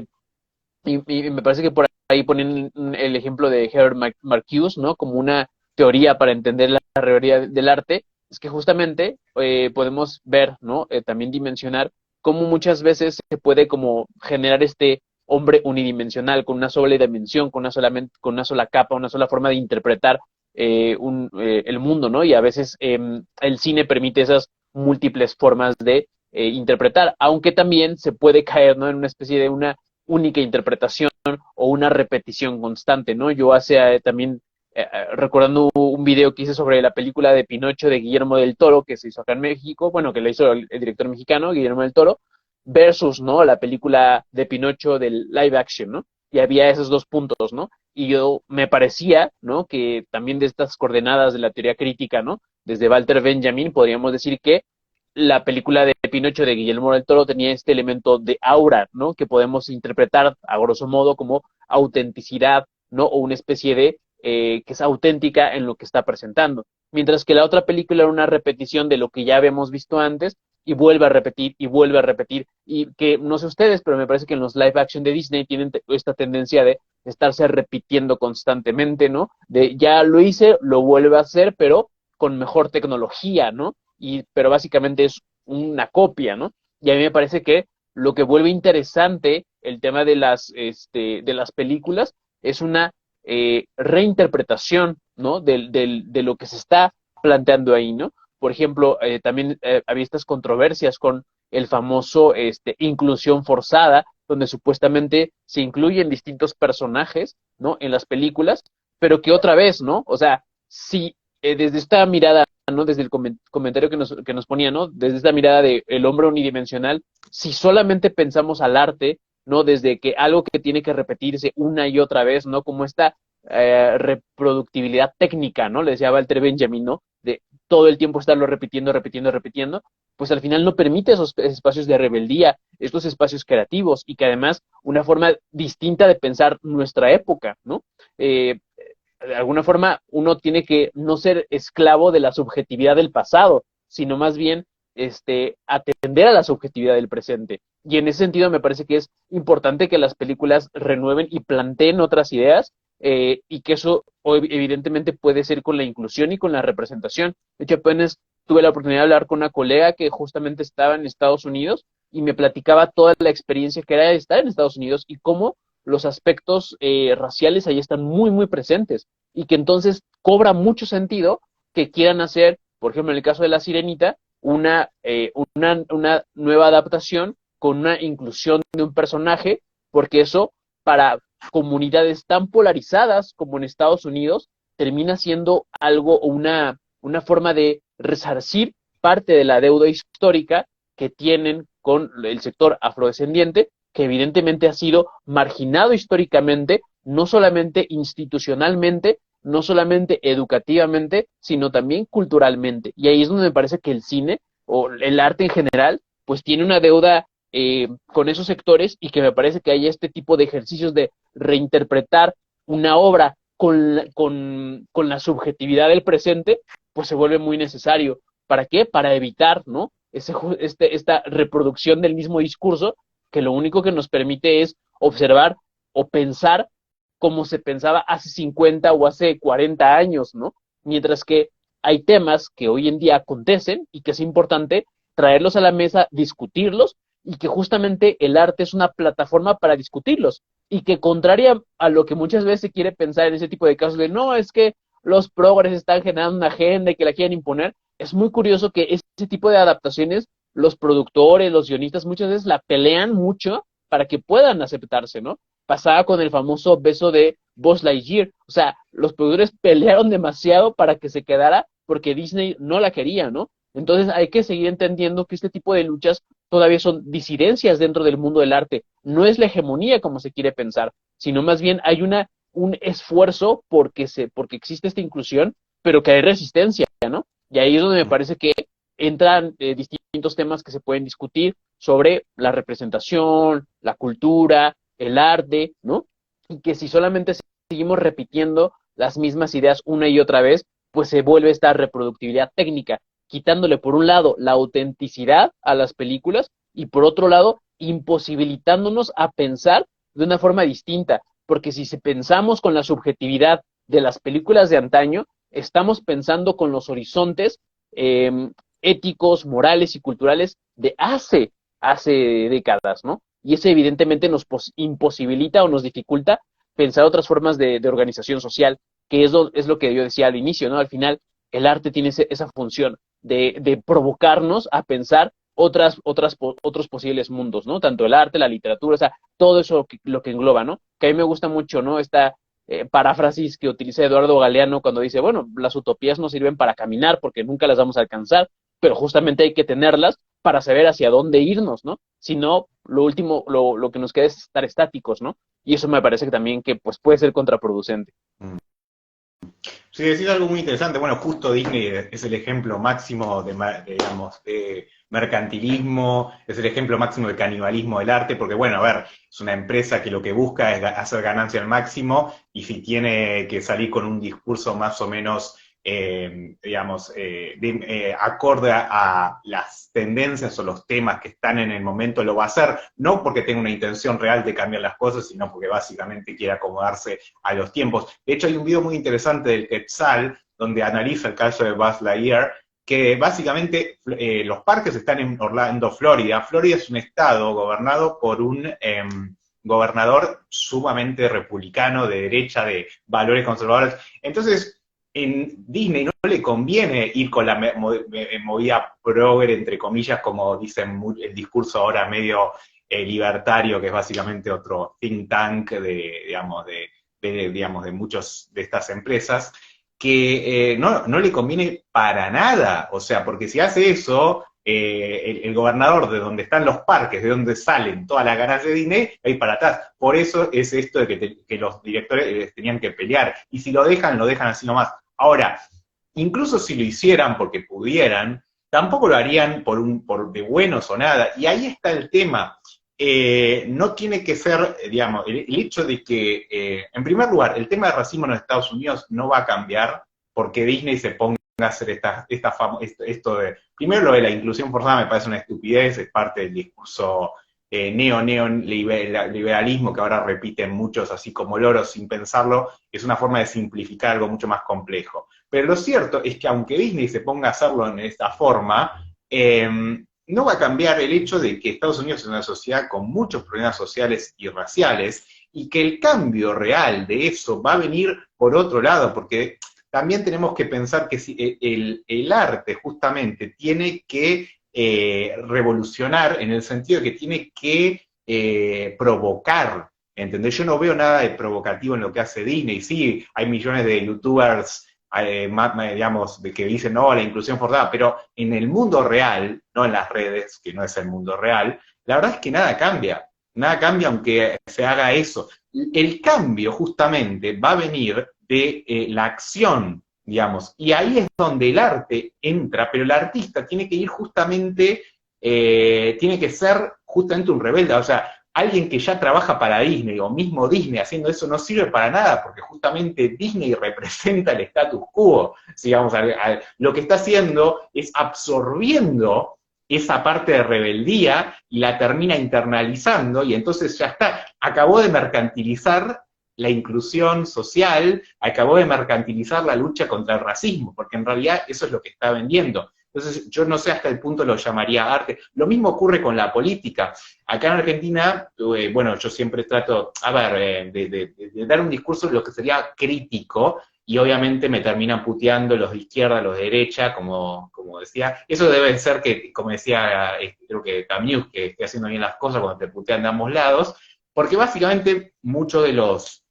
me parece que por ahí ponen el ejemplo de Herbert Marcuse, ¿no? Como una teoría para entender la teoría del arte, es que justamente podemos ver, ¿no? También dimensionar cómo muchas veces se puede como generar este hombre unidimensional, con una sola dimensión, con una sola capa, una sola forma de interpretar el mundo, ¿no? Y a veces el cine permite esas múltiples formas de interpretar, aunque también se puede caer, ¿no? En una especie de una única interpretación o una repetición constante, ¿no? Yo también, recordando un video que hice sobre la película de Pinocho de Guillermo del Toro, que se hizo acá en México, bueno, que lo hizo el director mexicano, Guillermo del Toro, versus, ¿no? La película de Pinocho del live action, ¿no? Y había esos dos puntos, ¿no? Y yo me parecía, ¿no? Que también de estas coordenadas de la teoría crítica, ¿no? Desde Walter Benjamin podríamos decir que la película de Pinocho de Guillermo del Toro tenía este elemento de aura, ¿no? Que podemos interpretar a grosso modo como autenticidad, ¿no? O una especie de que es auténtica en lo que está presentando. Mientras que la otra película era una repetición de lo que ya habíamos visto antes y vuelve a repetir y vuelve a repetir. Y que no sé ustedes, pero me parece que en los live action de Disney tienen esta tendencia de estarse repitiendo constantemente, ¿no? De ya lo hice, lo vuelve a hacer, pero con mejor tecnología, ¿no? Pero básicamente es una copia, ¿no? Y a mí me parece que lo que vuelve interesante el tema de las películas es una reinterpretación, ¿no? De lo que se está planteando ahí, ¿no? Por ejemplo, también había estas controversias con el famoso inclusión forzada, donde supuestamente se incluyen distintos personajes, ¿no? En las películas, pero que otra vez, ¿no? O sea, si desde esta mirada, ¿no? Desde el comentario que nos ponía, ¿no? Desde esta mirada de el hombre unidimensional, si solamente pensamos al arte, ¿no? Desde que algo que tiene que repetirse una y otra vez, ¿no? Como esta reproductibilidad técnica, ¿no? Le decía Walter Benjamin, ¿no? De todo el tiempo estarlo repitiendo, repitiendo, repitiendo, pues al final no permite esos espacios de rebeldía, estos espacios creativos, y que además una forma distinta de pensar nuestra época, ¿no? De alguna forma uno tiene que no ser esclavo de la subjetividad del pasado, sino más bien atender a la subjetividad del presente. Y en ese sentido me parece que es importante que las películas renueven y planteen otras ideas, y que eso evidentemente puede ser con la inclusión y con la representación. De hecho, apenas tuve la oportunidad de hablar con una colega que justamente estaba en Estados Unidos y me platicaba toda la experiencia que era estar en Estados Unidos y cómo los aspectos raciales ahí están muy, muy presentes, y que entonces cobra mucho sentido que quieran hacer, por ejemplo, en el caso de La Sirenita, una nueva adaptación con una inclusión de un personaje, porque eso para comunidades tan polarizadas como en Estados Unidos termina siendo algo, una forma de resarcir parte de la deuda histórica que tienen con el sector afrodescendiente, que evidentemente ha sido marginado históricamente, no solamente institucionalmente, no solamente educativamente, sino también culturalmente. Y ahí es donde me parece que el cine, o el arte en general, pues tiene una deuda con esos sectores, y que me parece que hay este tipo de ejercicios de reinterpretar una obra con la subjetividad del presente, pues se vuelve muy necesario. ¿Para qué? Para evitar, ¿no? Esta reproducción del mismo discurso, que lo único que nos permite es observar o pensar como se pensaba hace 50 o hace 40 años, ¿no? Mientras que hay temas que hoy en día acontecen y que es importante traerlos a la mesa, discutirlos, y que justamente el arte es una plataforma para discutirlos, y que contraria a lo que muchas veces se quiere pensar en ese tipo de casos de no, es que los progres están generando una agenda y que la quieren imponer, es muy curioso que ese tipo de adaptaciones, los productores, los guionistas muchas veces la pelean mucho para que puedan aceptarse, ¿no? Pasaba con el famoso beso de Buzz Lightyear, o sea, los productores pelearon demasiado para que se quedara porque Disney no la quería, ¿no? Entonces hay que seguir entendiendo que este tipo de luchas todavía son disidencias dentro del mundo del arte, no es la hegemonía como se quiere pensar, sino más bien hay un esfuerzo porque existe esta inclusión, pero que hay resistencia, ¿no? Y ahí es donde me parece que entran distintos temas que se pueden discutir sobre la representación, la cultura, el arte, ¿no? Y que si solamente seguimos repitiendo las mismas ideas una y otra vez, pues se vuelve esta reproductividad técnica, quitándole por un lado la autenticidad a las películas y por otro lado imposibilitándonos a pensar de una forma distinta, porque si pensamos con la subjetividad de las películas de antaño, estamos pensando con los horizontes éticos, morales y culturales de hace décadas, ¿no? Y eso evidentemente nos imposibilita o nos dificulta pensar otras formas de organización social, que es lo que yo decía al inicio, ¿no? Al final, el arte tiene esa función de provocarnos a pensar otros posibles mundos, ¿no? Tanto el arte, la literatura, o sea, todo eso lo que engloba, ¿no? Que a mí me gusta mucho, ¿no? Esta paráfrasis que utiliza Eduardo Galeano cuando dice, bueno, las utopías no sirven para caminar porque nunca las vamos a alcanzar, pero justamente hay que tenerlas para saber hacia dónde irnos, ¿no? Si no, lo último, lo que nos queda es estar estáticos, ¿no? Y eso me parece que también que pues puede ser contraproducente. Sí, decís algo muy interesante. Bueno, justo Disney es el ejemplo máximo digamos, de mercantilismo, es el ejemplo máximo de canibalismo del arte, porque bueno, a ver, es una empresa que lo que busca es hacer ganancia al máximo, y si tiene que salir con un discurso más o menos, digamos, acorde a las tendencias o los temas que están en el momento, lo va a hacer, no porque tenga una intención real de cambiar las cosas, sino porque básicamente quiere acomodarse a los tiempos. De hecho, hay un video muy interesante del Quetzal, donde analiza el caso de Buzz Lightyear, que básicamente los parques están en Orlando, Florida. Florida es un estado gobernado por un gobernador sumamente republicano, de derecha, de valores conservadores. Entonces, en Disney no le conviene ir con la movida progre, entre comillas, como dicen el discurso ahora medio libertario, que es básicamente otro think tank digamos, de muchas de estas empresas, que no le conviene para nada. O sea, porque si hace eso, el gobernador de donde están los parques, de donde salen todas las ganancias de Disney, va a ir para atrás. Por eso es esto de que los directores tenían que pelear. Y si lo dejan así nomás. Ahora, incluso si lo hicieran porque pudieran, tampoco lo harían por de buenos o nada. Y ahí está el tema. No tiene que ser, digamos, el hecho de que, en primer lugar, el tema del racismo en los Estados Unidos no va a cambiar porque Disney se ponga a hacer esto de, primero lo de la inclusión forzada me parece una estupidez, es parte del discurso neoliberalismo que ahora repiten muchos así como loros sin pensarlo, es una forma de simplificar algo mucho más complejo. Pero lo cierto es que aunque Disney se ponga a hacerlo en esta forma, no va a cambiar el hecho de que Estados Unidos es una sociedad con muchos problemas sociales y raciales, y que el cambio real de eso va a venir por otro lado, porque también tenemos que pensar que si el arte justamente tiene que revolucionar en el sentido de que tiene que provocar, ¿entendés? Yo no veo nada de provocativo en lo que hace Disney. Sí, hay millones de youtubers, digamos, de que dicen, no, la inclusión forzada, pero en el mundo real, no en las redes, que no es el mundo real, la verdad es que nada cambia aunque se haga eso. El cambio justamente va a venir de la acción, digamos, y ahí es donde el arte entra, pero el artista tiene que ir justamente, tiene que ser justamente un rebelde, o sea, alguien que ya trabaja para Disney, o mismo Disney haciendo eso, no sirve para nada, porque justamente Disney representa el status quo, digamos, lo que está haciendo es absorbiendo esa parte de rebeldía y la termina internalizando, y entonces ya está, acabó de mercantilizar la inclusión social, acabó de mercantilizar la lucha contra el racismo, porque en realidad eso es lo que está vendiendo. Entonces, yo no sé hasta el punto lo llamaría arte. Lo mismo ocurre con la política. Acá en Argentina, bueno, yo siempre trato, a ver, de dar un discurso lo que sería crítico, y obviamente me terminan puteando los de izquierda, los de derecha, como decía. Eso debe ser que, como decía, creo que Camus, que esté haciendo bien las cosas cuando te putean de ambos lados, porque básicamente muchos de los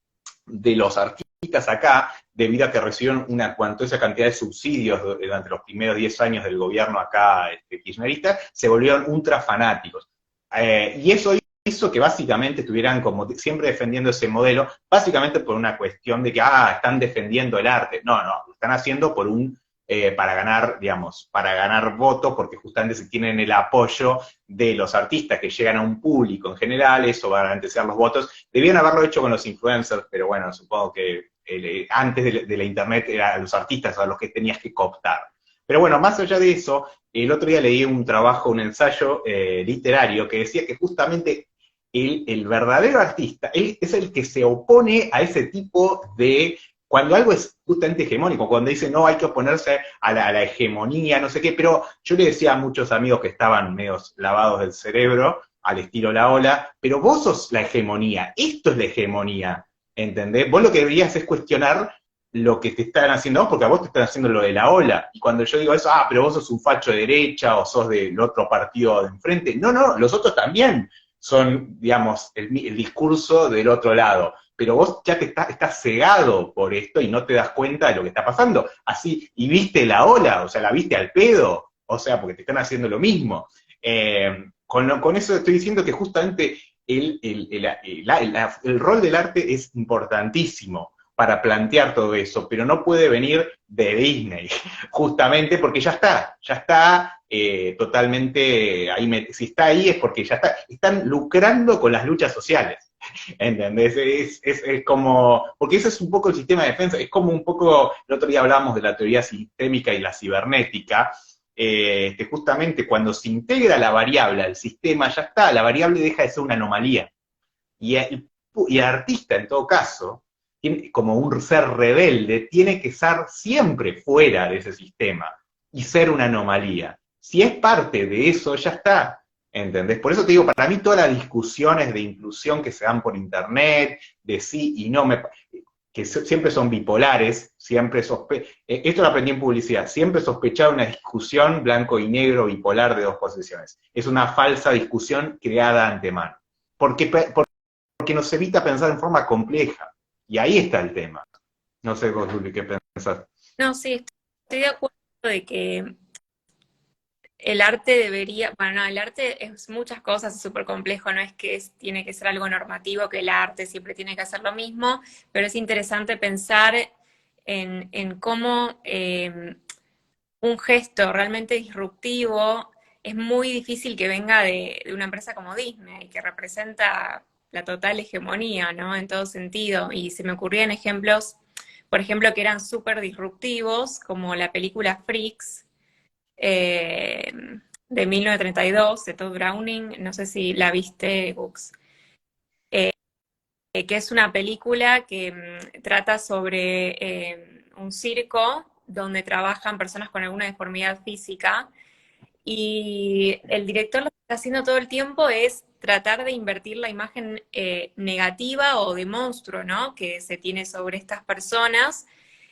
artistas acá, debido a que recibieron una cuantiosa cantidad de subsidios durante los primeros 10 años del gobierno acá kirchnerista, se volvieron ultra fanáticos. Y eso hizo que básicamente estuvieran como siempre defendiendo ese modelo, básicamente por una cuestión de que, están defendiendo el arte. No, lo están haciendo por para ganar, digamos, para ganar votos, porque justamente se tienen el apoyo de los artistas que llegan a un público en general, eso va a garantizar los votos. Debían haberlo hecho con los influencers, pero bueno, supongo que antes de la internet eran los artistas a los que tenías que cooptar. Pero bueno, más allá de eso, el otro día leí un trabajo, un ensayo literario que decía que justamente el verdadero artista es el que se opone a ese tipo de, cuando algo es justamente hegemónico, cuando dice no, hay que oponerse a la hegemonía, no sé qué, pero yo le decía a muchos amigos que estaban medio lavados del cerebro, al estilo La Ola, pero vos sos la hegemonía, esto es la hegemonía, ¿entendés? Vos lo que deberías es cuestionar lo que te están haciendo, porque a vos te están haciendo lo de La Ola, y cuando yo digo eso, pero vos sos un facho de derecha, o sos del otro partido de enfrente, no, los otros también son, digamos, el discurso del otro lado, pero vos ya estás cegado por esto y no te das cuenta de lo que está pasando, así, y viste La Ola, o sea, la viste al pedo, o sea, porque te están haciendo lo mismo. Con eso estoy diciendo que justamente el rol del arte es importantísimo para plantear todo eso, pero no puede venir de Disney, justamente porque ya está totalmente ahí, si está ahí es porque ya están lucrando con las luchas sociales, ¿entendés? Es como, porque ese es un poco el sistema de defensa, es como un poco, el otro día hablábamos de la teoría sistémica y la cibernética, que justamente cuando se integra la variable al sistema, ya está, la variable deja de ser una anomalía, y el artista en todo caso, como un ser rebelde, tiene que estar siempre fuera de ese sistema y ser una anomalía. Si es parte de eso, ya está, ¿entendés? Por eso te digo, para mí todas las discusiones de inclusión que se dan por internet, de sí y no, que siempre son bipolares, esto lo aprendí en publicidad, siempre sospechar una discusión blanco y negro bipolar de dos posiciones. Es una falsa discusión creada de antemano. Porque nos evita pensar en forma compleja. Y ahí está el tema. No sé vos, Luli, ¿qué pensás? No, sí, estoy de acuerdo de que el arte debería, bueno, no, el arte es muchas cosas, es súper complejo, no es que tiene que ser algo normativo, que el arte siempre tiene que hacer lo mismo, pero es interesante pensar en cómo un gesto realmente disruptivo es muy difícil que venga de una empresa como Disney, que representa la total hegemonía, ¿no? En todo sentido. Y se me ocurrían ejemplos, por ejemplo, que eran súper disruptivos, como la película Freaks, eh, de 1932, de Todd Browning, no sé si la viste, Gux, que es una película que trata sobre un circo donde trabajan personas con alguna deformidad física y el director lo que está haciendo todo el tiempo es tratar de invertir la imagen negativa o de monstruo, ¿no? Que se tiene sobre estas personas.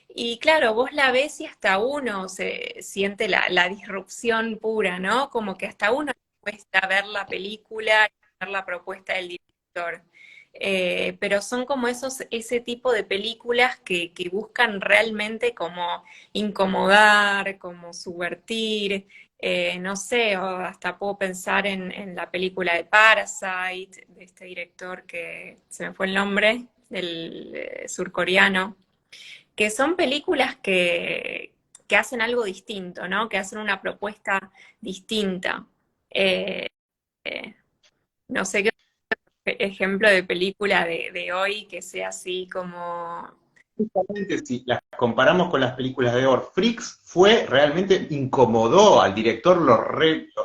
Y claro, vos la ves y hasta uno se siente la disrupción pura, ¿no? Como que hasta uno le cuesta ver la película y ver la propuesta del director. Pero son como ese tipo de películas que buscan realmente como incomodar, como subvertir, no sé, o hasta puedo pensar en la película de Parasite, de este director que se me fue el nombre, del surcoreano, que son películas que hacen algo distinto, ¿no? Que hacen una propuesta distinta. Eh, eh, no sé qué ejemplo de película de hoy que sea así como... Justamente si las comparamos con las películas de Or, Freaks fue realmente incomodó al director,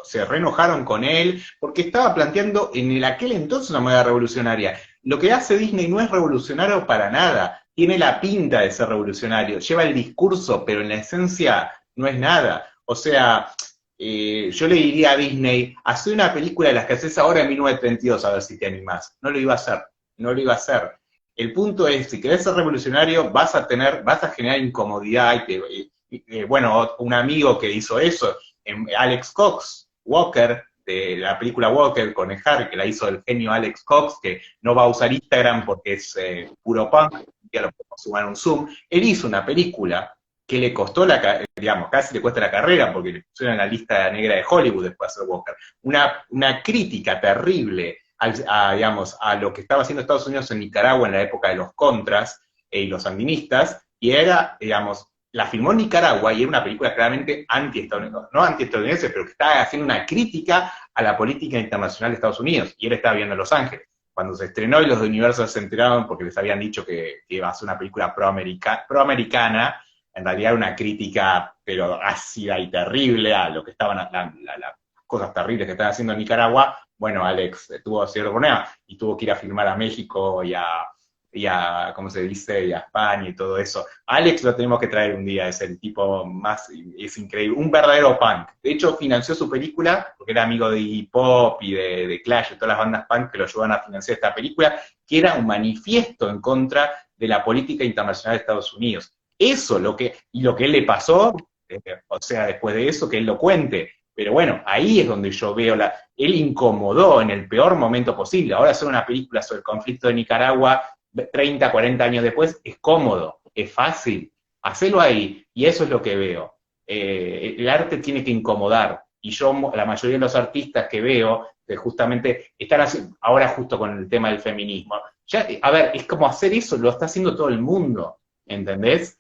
se re enojaron con él, porque estaba planteando en el aquel entonces una moneda revolucionaria. Lo que hace Disney no es revolucionario para nada, tiene la pinta de ser revolucionario, lleva el discurso, pero en la esencia no es nada. O sea, yo le diría a Disney, hace una película de las que haces ahora en 1932, a ver si te animás. No lo iba a hacer, no lo iba a hacer. El punto es, si querés ser revolucionario, vas a generar incomodidad. Bueno, un amigo que hizo eso, Alex Cox, Walker, de la película Walker con el Harry, que la hizo el genio Alex Cox, que no va a usar Instagram porque es puro punk, ya lo podemos sumar en un Zoom. Él hizo una película que le costó digamos, casi le cuesta la carrera, porque le pusieron en la lista negra de Hollywood después de hacer Walker. Una crítica terrible digamos, a lo que estaba haciendo Estados Unidos en Nicaragua en la época de los contras y los sandinistas, y era, digamos, la filmó en Nicaragua y era una película claramente anti-estadounidense, no anti-estadounidense, pero que estaba haciendo una crítica a la política internacional de Estados Unidos, y él estaba viendo en Los Ángeles. Cuando se estrenó y los de Universal se enteraron porque les habían dicho que iba a ser una película pro-americana, en realidad era una crítica, pero ácida y terrible a lo que estaban, las cosas terribles que estaban haciendo en Nicaragua. Bueno, Alex tuvo cierto problema y tuvo que ir a filmar a México ¿cómo se dice? Y a España y todo eso. Alex lo tenemos que traer un día, es el tipo más, es increíble, un verdadero punk. De hecho, financió su película, porque era amigo de Iggy Pop y de Clash y todas las bandas punk que lo ayudan a financiar esta película, que era un manifiesto en contra de la política internacional de Estados Unidos. Eso, lo que él le pasó, o sea, después de eso, que él lo cuente. Pero bueno, ahí es donde yo veo él incomodó en el peor momento posible. Ahora hacer una película sobre el conflicto de Nicaragua 30, 40 años después es cómodo, es fácil. Hacelo ahí, y eso es lo que veo. El arte tiene que incomodar, y yo, la mayoría de los artistas que veo, que justamente están haciendo, ahora justo con el tema del feminismo, ya, a ver, es como hacer eso, lo está haciendo todo el mundo, ¿entendés?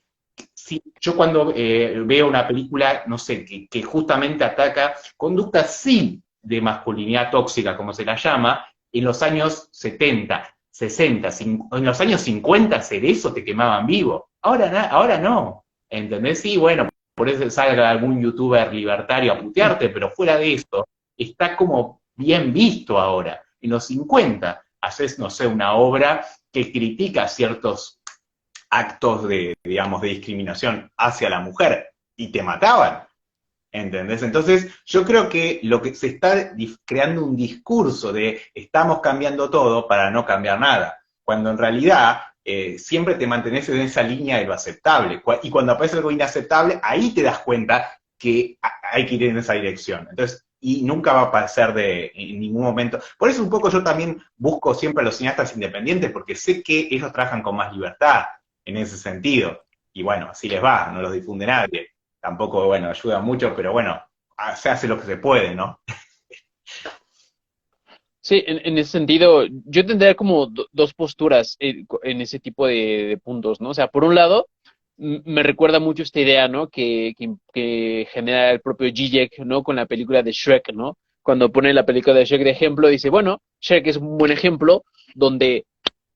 Sí, yo cuando veo una película, no sé, que justamente ataca conductas sí de masculinidad tóxica, como se la llama, en los años 70, 60, en los años 50 hacer eso te quemaban vivo. Ahora no, ¿entendés? Sí, bueno, por eso salga algún youtuber libertario a putearte, pero fuera de eso, está como bien visto ahora. En los 50 haces, no sé, una obra que critica ciertos actos digamos, de discriminación hacia la mujer y te mataban, ¿entendés? Entonces, yo creo que lo que se está creando un discurso de estamos cambiando todo para no cambiar nada, cuando en realidad siempre te mantenés en esa línea de lo aceptable, y cuando aparece algo inaceptable, ahí te das cuenta que hay que ir en esa dirección. Entonces, y nunca va a pasar en ningún momento. Por eso un poco yo también busco siempre a los cineastas independientes, porque sé que ellos trabajan con más libertad en ese sentido. Y bueno, así les va, no los difunde nadie. Tampoco, bueno, ayuda mucho, pero bueno, se hace lo que se puede, ¿no? Sí, en ese sentido, yo tendría como dos posturas en ese tipo de puntos, ¿no? O sea, por un lado, me recuerda mucho esta idea, ¿no? Que genera el propio Zizek, ¿no? Con la película de Shrek, ¿no? Cuando pone la película de Shrek de ejemplo, dice, bueno, Shrek es un buen ejemplo donde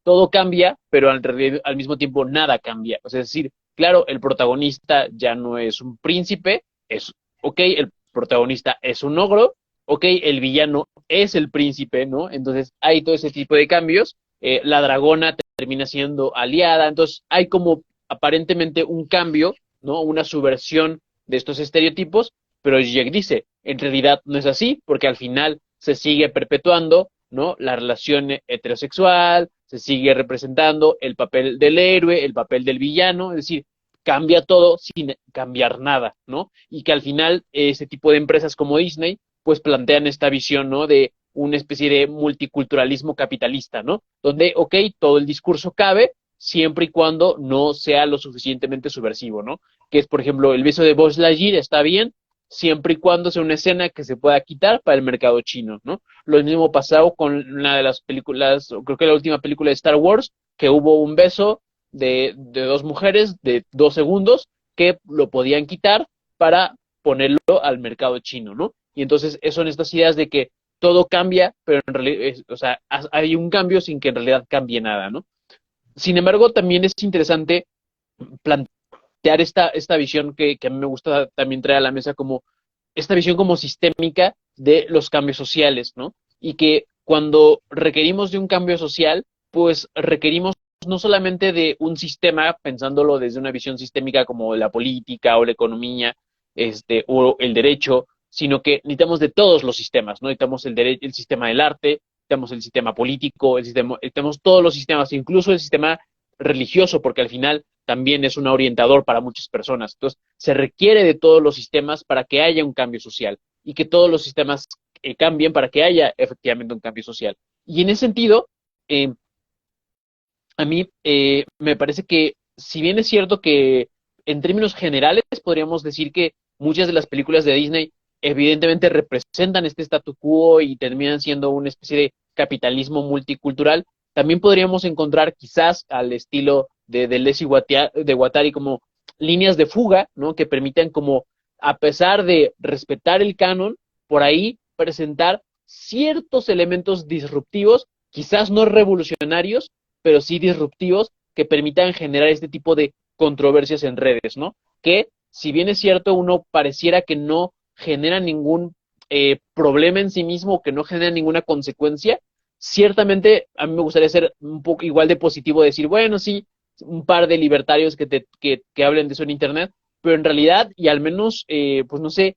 todo cambia, pero al mismo tiempo nada cambia. O sea, es decir, claro, el protagonista ya no es un príncipe, es, ok, el protagonista es un ogro, ok, el villano es el príncipe, ¿no? Entonces hay todo ese tipo de cambios. La dragona termina siendo aliada, entonces hay como aparentemente un cambio, ¿no? Una subversión de estos estereotipos, pero Jack dice, en realidad no es así, porque al final se sigue perpetuando, ¿no? La relación heterosexual, se sigue representando el papel del héroe, el papel del villano, es decir, cambia todo sin cambiar nada, ¿no? Y que al final ese tipo de empresas como Disney, pues plantean esta visión, ¿no? De una especie de multiculturalismo capitalista, ¿no? Donde, ok, todo el discurso cabe, siempre y cuando no sea lo suficientemente subversivo, ¿no? Que es, por ejemplo, el beso de Buzz Lightyear está bien, siempre y cuando sea una escena que se pueda quitar para el mercado chino, ¿no? Lo mismo pasado con una de las películas, creo que la última película de Star Wars, que hubo un beso de dos mujeres de 2 segundos que lo podían quitar para ponerlo al mercado chino, ¿no? Y entonces son estas ideas de que todo cambia, pero en realidad, o sea, hay un cambio sin que en realidad cambie nada, ¿no? Sin embargo, también es interesante plantear esta visión que a mí me gusta también traer a la mesa como esta visión como sistémica de los cambios sociales, ¿no? Y que cuando requerimos de un cambio social, pues requerimos no solamente de un sistema, pensándolo desde una visión sistémica como la política o la economía, o el derecho, sino que necesitamos de todos los sistemas, ¿no? Necesitamos el sistema del arte, necesitamos el sistema político, necesitamos todos los sistemas, incluso el sistema religioso, porque al final también es un orientador para muchas personas. Entonces, se requiere de todos los sistemas para que haya un cambio social y que todos los sistemas cambien para que haya efectivamente un cambio social. Y en ese sentido, eh, a mí me parece que, si bien es cierto que en términos generales podríamos decir que muchas de las películas de Disney evidentemente representan este statu quo y terminan siendo una especie de capitalismo multicultural, también podríamos encontrar quizás al estilo de Deleuze y de Guattari como líneas de fuga, ¿no? Que permitan como, a pesar de respetar el canon, por ahí presentar ciertos elementos disruptivos, quizás no revolucionarios, pero sí disruptivos que permitan generar este tipo de controversias en redes, ¿no? Que, si bien es cierto, uno pareciera que no genera ningún problema en sí mismo o que no genera ninguna consecuencia, ciertamente a mí me gustaría ser un poco igual de positivo, decir, bueno, sí, un par de libertarios que hablen de eso en Internet, pero en realidad, y al menos, pues no sé,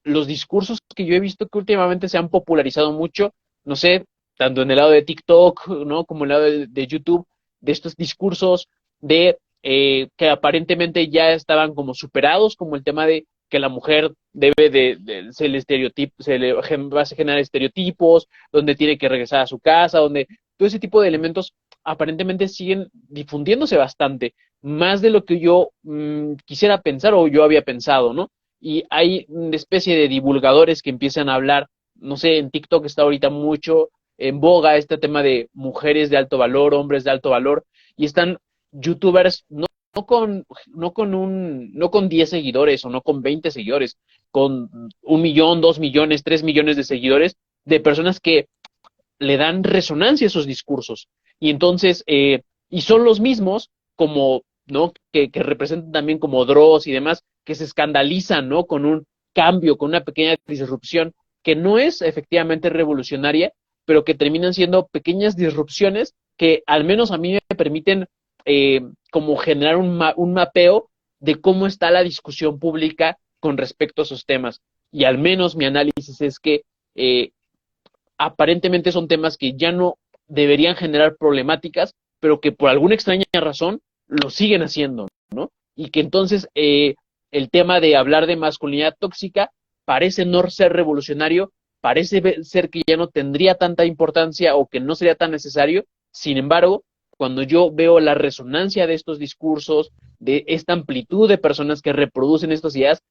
los discursos que yo he visto que últimamente se han popularizado mucho, no sé, tanto en el lado de TikTok, ¿no? Como en el lado de YouTube, de estos discursos de que aparentemente ya estaban como superados, como el tema de que la mujer debe se le va a generar estereotipos, donde tiene que regresar a su casa, donde todo ese tipo de elementos aparentemente siguen difundiéndose bastante, más de lo que yo quisiera pensar o yo había pensado, ¿no? Y hay una especie de divulgadores que empiezan a hablar, no sé, en TikTok está ahorita mucho en boga este tema de mujeres de alto valor, hombres de alto valor, y están youtubers no con 10 seguidores o no con 20 seguidores, con 1 millón, 2 millones, 3 millones de seguidores, de personas que le dan resonancia a esos discursos. Y entonces, y son los mismos como, ¿no? Que representan también como Dross y demás, que se escandalizan, ¿no? Con un cambio, con una pequeña disrupción que no es efectivamente revolucionaria, pero que terminan siendo pequeñas disrupciones que al menos a mí me permiten como generar un mapeo de cómo está la discusión pública con respecto a esos temas. Y al menos mi análisis es que aparentemente son temas que ya no deberían generar problemáticas, pero que por alguna extraña razón lo siguen haciendo, ¿no? Y que entonces el tema de hablar de masculinidad tóxica parece no ser revolucionario, parece ser que ya no tendría tanta importancia o que no sería tan necesario. Sin embargo, cuando yo veo la resonancia de estos discursos, de esta amplitud de personas que reproducen estas ideas,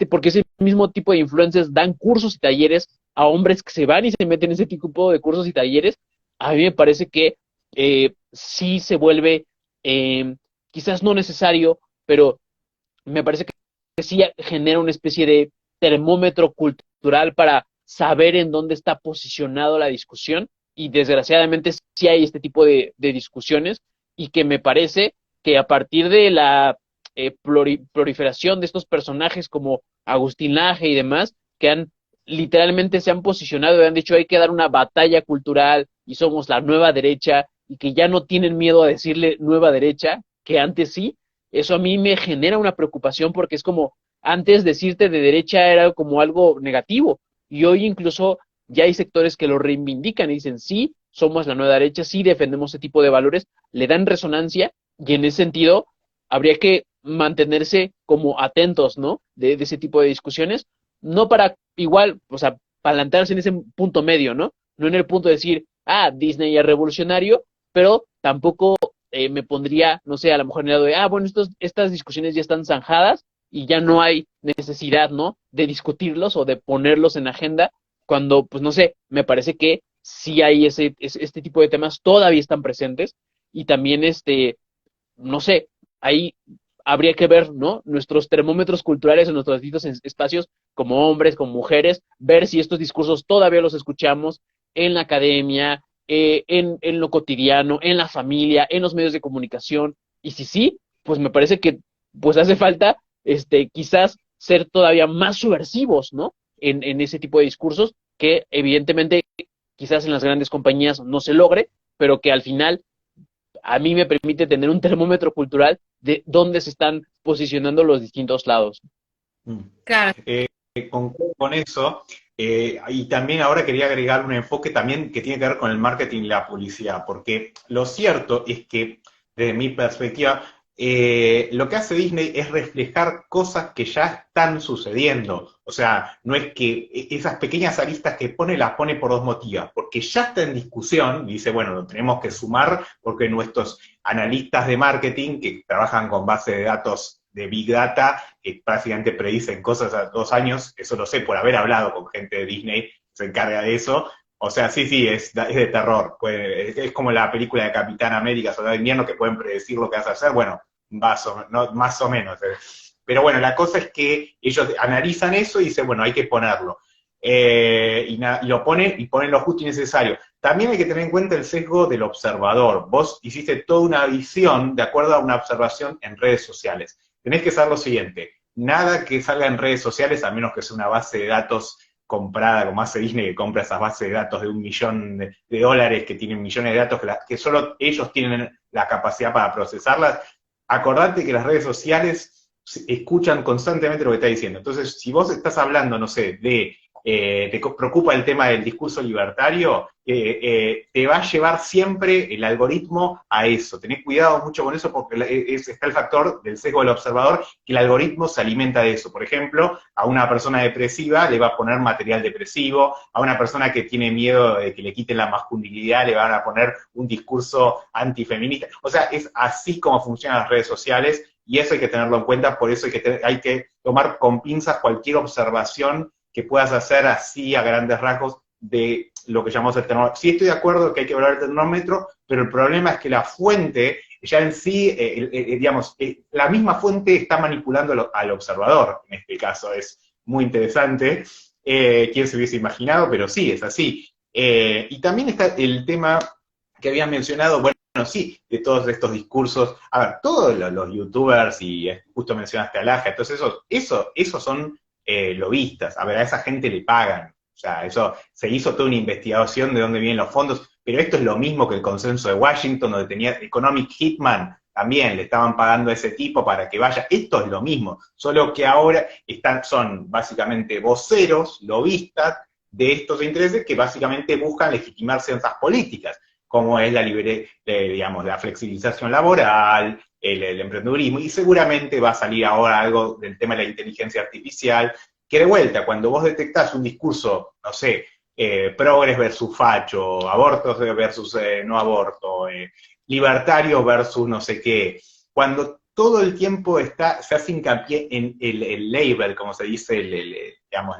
porque ese mismo tipo de influencers dan cursos y talleres a hombres que se van y se meten en ese tipo de cursos y talleres, a mí me parece que sí se vuelve quizás no necesario, pero me parece que sí genera una especie de termómetro cultural para saber en dónde está posicionado la discusión, y desgraciadamente sí hay este tipo de discusiones, y que me parece que a partir de la proliferación de estos personajes como Agustín Laje y demás, que han literalmente se han posicionado y han dicho hay que dar una batalla cultural y somos la nueva derecha, y que ya no tienen miedo a decirle nueva derecha, que antes sí, eso a mí me genera una preocupación, porque es como antes decirte de derecha era como algo negativo, y hoy incluso ya hay sectores que lo reivindican y dicen sí, somos la nueva derecha, sí defendemos ese tipo de valores, le dan resonancia, y en ese sentido habría que mantenerse como atentos, ¿no? De ese tipo de discusiones, no para igual, o sea, plantarse en ese punto medio, ¿no? No en el punto de decir, ah, Disney es revolucionario, pero tampoco me pondría, no sé, a lo mejor en el lado de, ah, bueno, estas discusiones ya están zanjadas y ya no hay necesidad, ¿no? De discutirlos o de ponerlos en agenda, cuando, pues no sé, me parece que sí hay este tipo de temas todavía están presentes, y también no sé, ahí habría que ver, ¿no? Nuestros termómetros culturales en nuestros distintos espacios, como hombres, como mujeres, ver si estos discursos todavía los escuchamos en la academia, en lo cotidiano, en la familia, en los medios de comunicación, y si sí, pues me parece que pues hace falta quizás ser todavía más subversivos, ¿no? En ese tipo de discursos, que evidentemente quizás en las grandes compañías no se logre, pero que al final a mí me permite tener un termómetro cultural de dónde se están posicionando los distintos lados. Mm. Claro. Concuerdo con eso, y también ahora quería agregar un enfoque también que tiene que ver con el marketing y la publicidad, porque lo cierto es que, desde mi perspectiva, lo que hace Disney es reflejar cosas que ya están sucediendo. O sea, no es que esas pequeñas aristas que pone las pone por dos motivos, porque ya está en discusión, y dice, bueno, lo tenemos que sumar porque nuestros analistas de marketing que trabajan con base de datos de Big Data, que prácticamente predicen cosas a 2 años, eso lo sé por haber hablado con gente de Disney que se encarga de eso. O sea, sí, es de terror. Es como la película de Capitán América, Soldado de Invierno, que pueden predecir lo que vas a hacer. Bueno, más o menos. Pero bueno, la cosa es que ellos analizan eso y dicen, bueno, hay que ponerlo. Y lo ponen, y ponen lo justo y necesario. También hay que tener en cuenta el sesgo del observador. Vos hiciste toda una visión de acuerdo a una observación en redes sociales. Tenés que saber lo siguiente, nada que salga en redes sociales, a menos que sea una base de datos comprada, como hace Disney, que compra esas bases de datos de $1 millón de dólares, que tienen millones de datos, que solo ellos tienen la capacidad para procesarlas. Acordate que las redes sociales escuchan constantemente lo que estás diciendo. Entonces, si vos estás hablando, no sé, te preocupa el tema del discurso libertario, te va a llevar siempre el algoritmo a eso. Tenés cuidado mucho con eso, porque está el factor del sesgo del observador, que el algoritmo se alimenta de eso. Por ejemplo, a una persona depresiva le va a poner material depresivo, a una persona que tiene miedo de que le quiten la masculinidad le van a poner un discurso antifeminista. O sea, es así como funcionan las redes sociales, y eso hay que tenerlo en cuenta. Por eso hay que tomar con pinzas cualquier observación que puedas hacer así a grandes rasgos de lo que llamamos el termómetro. Sí estoy de acuerdo que hay que evaluar el termómetro, pero el problema es que la fuente, ya en sí, digamos, la misma fuente está manipulando al observador, en este caso. Es muy interesante, quién se hubiese imaginado, pero sí, es así. Y también está el tema que habían mencionado, bueno, sí, de todos estos discursos. A ver, todos los youtubers, y justo mencionaste a Laja, entonces esos son lobistas. A ver, a esa gente le pagan. O sea, eso se hizo toda una investigación de dónde vienen los fondos, pero esto es lo mismo que el consenso de Washington, donde tenía Economic Hitman, también le estaban pagando a ese tipo para que vaya. Esto es lo mismo, solo que ahora son básicamente voceros, lobistas de estos intereses que básicamente buscan legitimar ciertas políticas, como es digamos, la flexibilización laboral, el emprendedurismo, y seguramente va a salir ahora algo del tema de la inteligencia artificial, que de vuelta, cuando vos detectás un discurso, no sé, progres versus facho, abortos versus no aborto, libertario versus no sé qué, cuando todo el tiempo se hace hincapié en el label, como se dice, digamos,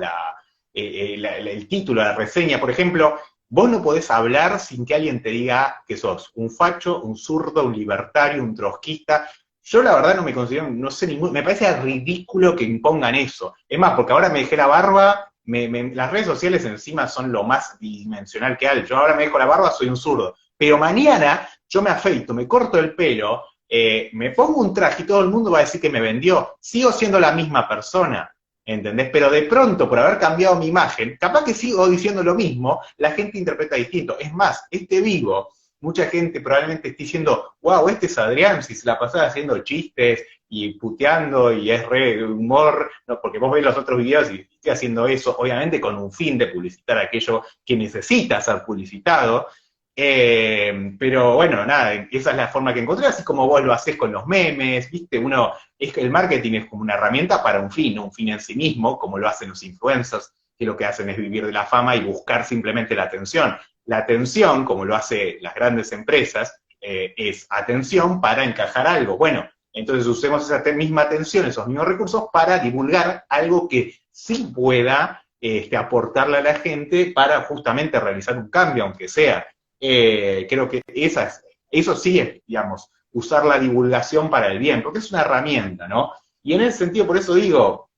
el título, la reseña, por ejemplo. Vos no podés hablar sin que alguien te diga que sos un facho, un zurdo, un libertario, un trotskista. Yo la verdad no me considero, no sé ningún, me parece ridículo que impongan eso. Es más, porque ahora me dejé la barba, las redes sociales encima son lo más dimensional que hay. Yo ahora me dejo la barba, soy un zurdo. Pero mañana yo me afeito, me corto el pelo, me pongo un traje y todo el mundo va a decir que me vendió. Sigo siendo la misma persona, ¿entendés? Pero de pronto, por haber cambiado mi imagen, capaz que sigo diciendo lo mismo, la gente interpreta distinto. Es más, este vivo, mucha gente probablemente esté diciendo, wow, este es Adrián, si se la pasaba haciendo chistes y puteando y es re humor, no, porque vos ves los otros videos y estoy haciendo eso, obviamente con un fin de publicitar aquello que necesita ser publicitado, pero bueno, nada, esa es la forma que encontré, así como vos lo haces con los memes, viste, el marketing es como una herramienta para un fin, no un fin en sí mismo, como lo hacen los influencers, que lo que hacen es vivir de la fama y buscar simplemente la atención. La atención, como lo hacen las grandes empresas, es atención para encajar algo. Bueno, entonces usemos esa misma atención, esos mismos recursos para divulgar algo que sí pueda aportarle a la gente para justamente realizar un cambio, aunque sea. Creo que eso sí es, digamos, usar la divulgación para el bien, porque es una herramienta, ¿no? Y en ese sentido, por eso digo,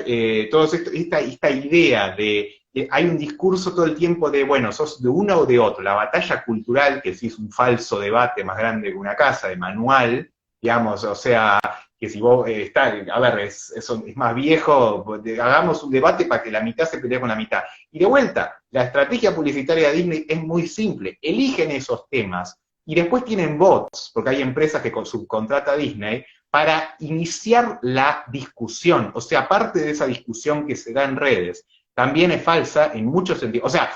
esta idea de hay un discurso todo el tiempo de, bueno, sos de uno o de otro, la batalla cultural, que sí es un falso debate más grande que una casa, de manual, digamos, o sea, que si vos a ver, es más viejo, hagamos un debate para que la mitad se pelee con la mitad. Y de vuelta, la estrategia publicitaria de Disney es muy simple, eligen esos temas y después tienen bots, porque hay empresas que subcontrata a Disney, para iniciar la discusión, o sea, aparte de esa discusión que se da en redes, también es falsa en muchos sentidos. O sea,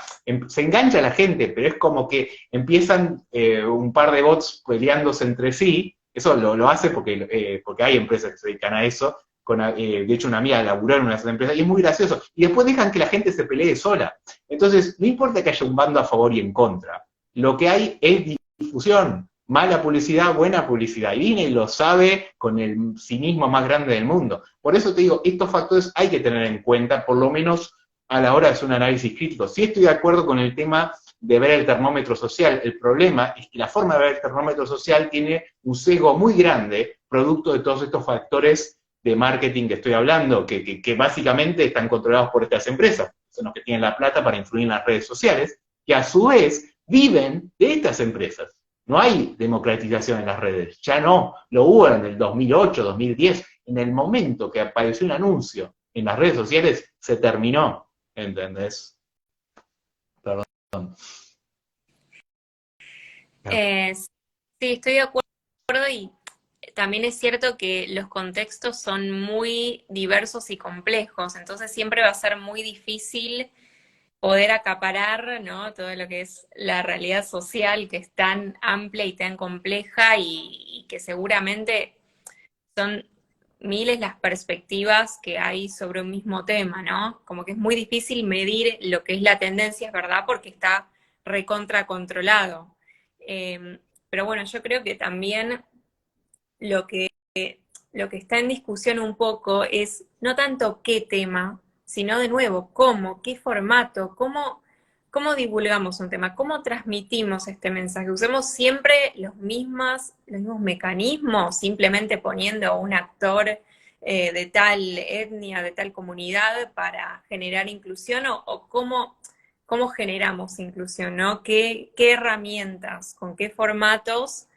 se engancha la gente, pero es como que empiezan un par de bots peleándose entre sí. Eso lo hace porque hay empresas que se dedican a eso. De hecho, una amiga laburó en una de esas empresas y es muy gracioso. Y después dejan que la gente se pelee sola. Entonces, no importa que haya un bando a favor y en contra. Lo que hay es difusión. Mala publicidad, buena publicidad. Y Disney lo sabe con el cinismo más grande del mundo. Por eso te digo, estos factores hay que tener en cuenta, por lo menos a la hora de hacer un análisis crítico. Sí estoy de acuerdo con el tema de ver el termómetro social. El problema es que la forma de ver el termómetro social tiene un sesgo muy grande, producto de todos estos factores de marketing que estoy hablando, que básicamente están controlados por estas empresas. Son los que tienen la plata para influir en las redes sociales, que a su vez viven de estas empresas. No hay democratización en las redes, ya no, lo hubo en el 2008, 2010, en el momento que apareció un anuncio en las redes sociales, se terminó. ¿Entendés? Perdón. Sí, estoy de acuerdo y también es cierto que los contextos son muy diversos y complejos, entonces siempre va a ser muy difícil poder acaparar, ¿no?, todo lo que es la realidad social, que es tan amplia y tan compleja y que seguramente son miles las perspectivas que hay sobre un mismo tema, ¿no? Como que es muy difícil medir lo que es la tendencia, es verdad, porque está recontra controlado. Pero bueno, yo creo que también lo que, lo que está en discusión un poco es no tanto qué tema, sino de nuevo, cómo, qué formato, cómo divulgamos un tema, cómo transmitimos este mensaje. Usemos siempre los mismos mecanismos, simplemente poniendo a un actor de tal etnia, de tal comunidad para generar inclusión o cómo generamos inclusión, ¿no? ¿Qué herramientas, con qué formatos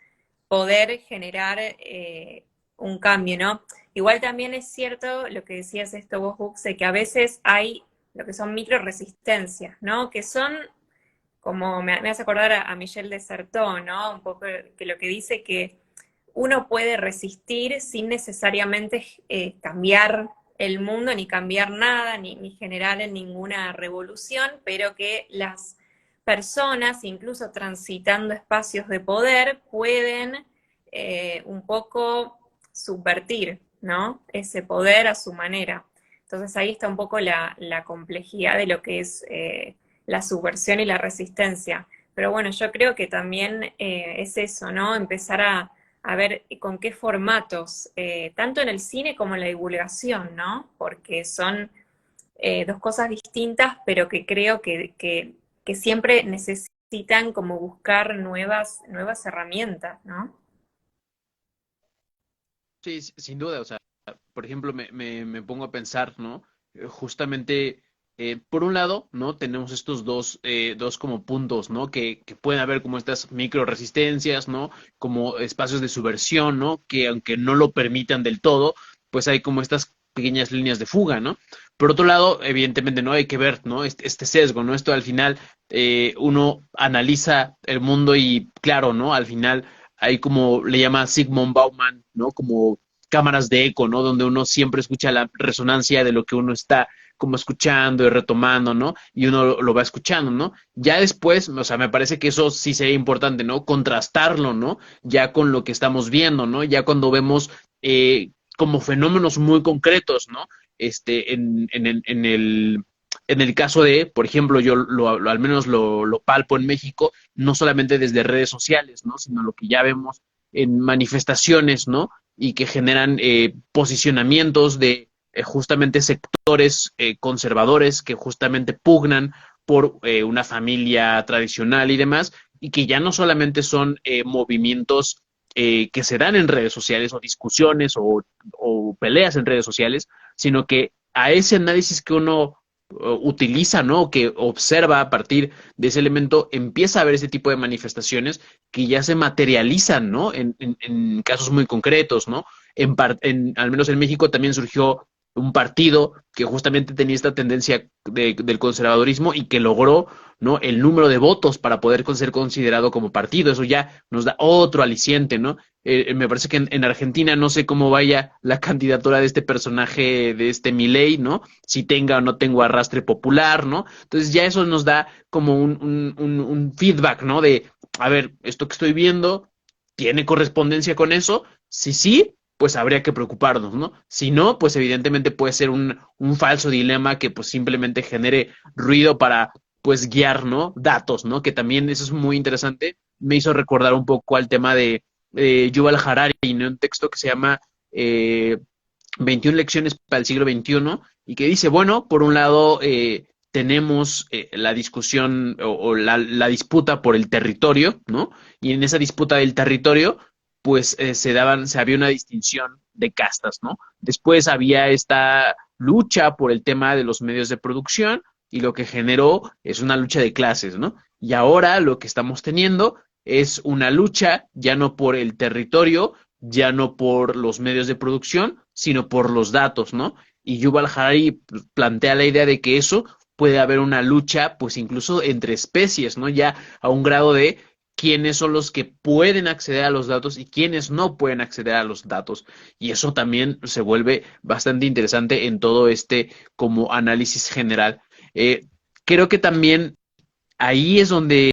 poder generar un cambio, ¿no? Igual también es cierto lo que decías esto vos, Hux, de que a veces hay lo que son micro resistencias, ¿no? Que son, como me hace acordar a Michel Desserteau, ¿no? Un poco que lo que dice que uno puede resistir sin necesariamente cambiar el mundo, ni cambiar nada, ni generar ninguna revolución, pero que las personas, incluso transitando espacios de poder, pueden un poco subvertir, ¿no?, ese poder a su manera. Entonces ahí está un poco la complejidad de lo que es la subversión y la resistencia. Pero bueno, yo creo que también es eso, ¿no? Empezar a ver con qué formatos, tanto en el cine como en la divulgación, ¿no? Porque son dos cosas distintas, pero que creo que siempre necesitan como buscar nuevas herramientas, ¿no? Sí, sin duda, o sea, por ejemplo, me pongo a pensar, ¿no? Justamente, por un lado, ¿no? Tenemos estos dos como puntos, ¿no? Que pueden haber como estas micro resistencias, ¿no? Como espacios de subversión, ¿no? Que aunque no lo permitan del todo, pues hay como estas pequeñas líneas de fuga, ¿no? Por otro lado, evidentemente, ¿no? Hay que ver, ¿no? Este sesgo, ¿no? Esto al final, uno analiza el mundo y, claro, ¿no? Al final hay como le llama Sigmund Bauman, ¿no? Como cámaras de eco, ¿no? Donde uno siempre escucha la resonancia de lo que uno está como escuchando y retomando, ¿no? Y uno lo va escuchando, ¿no? Ya después, o sea, me parece que eso sí sería importante, ¿no? Contrastarlo, ¿no? Ya con lo que estamos viendo, ¿no? Ya cuando vemos como fenómenos muy concretos, ¿no? En el caso de, por ejemplo, yo al menos lo palpo en México, no solamente desde redes sociales, ¿no? Sino lo que ya vemos en manifestaciones, ¿no? Y que generan posicionamientos de justamente sectores conservadores que justamente pugnan por una familia tradicional y demás, y que ya no solamente son movimientos que se dan en redes sociales o discusiones o peleas en redes sociales, sino que a ese análisis que uno utiliza, ¿no? Que observa a partir de ese elemento, empieza a ver ese tipo de manifestaciones que ya se materializan, ¿no? En casos muy concretos, ¿no? Al menos en México también surgió un partido que justamente tenía esta tendencia del conservadurismo y que logró, ¿no? El número de votos para poder ser considerado como partido. Eso ya nos da otro aliciente, ¿no? Me parece que en Argentina no sé cómo vaya la candidatura de este personaje, de este Milei, ¿no? Si tenga o no tenga arrastre popular, ¿no? Entonces ya eso nos da como un feedback, ¿no? De, a ver, esto que estoy viendo, ¿tiene correspondencia con eso? Si sí, pues habría que preocuparnos, ¿no? Si no, pues evidentemente puede ser un falso dilema que pues simplemente genere ruido para pues guiar, ¿no? Datos, ¿no? Que también eso es muy interesante. Me hizo recordar un poco al tema de Yuval Harari, ¿no? Un texto que se llama 21 lecciones para el siglo XXI y que dice, bueno, por un lado tenemos la discusión o la disputa por el territorio, ¿no? Y en esa disputa del territorio, pues se había una distinción de castas, ¿no? Después había esta lucha por el tema de los medios de producción y lo que generó es una lucha de clases, ¿no? Y ahora lo que estamos teniendo es una lucha ya no por el territorio, ya no por los medios de producción, sino por los datos, ¿no? Y Yuval Harari plantea la idea de que eso puede haber una lucha, pues incluso entre especies, ¿no? Ya a un grado de quiénes son los que pueden acceder a los datos y quiénes no pueden acceder a los datos. Y eso también se vuelve bastante interesante en todo este como análisis general. Creo que también ahí es donde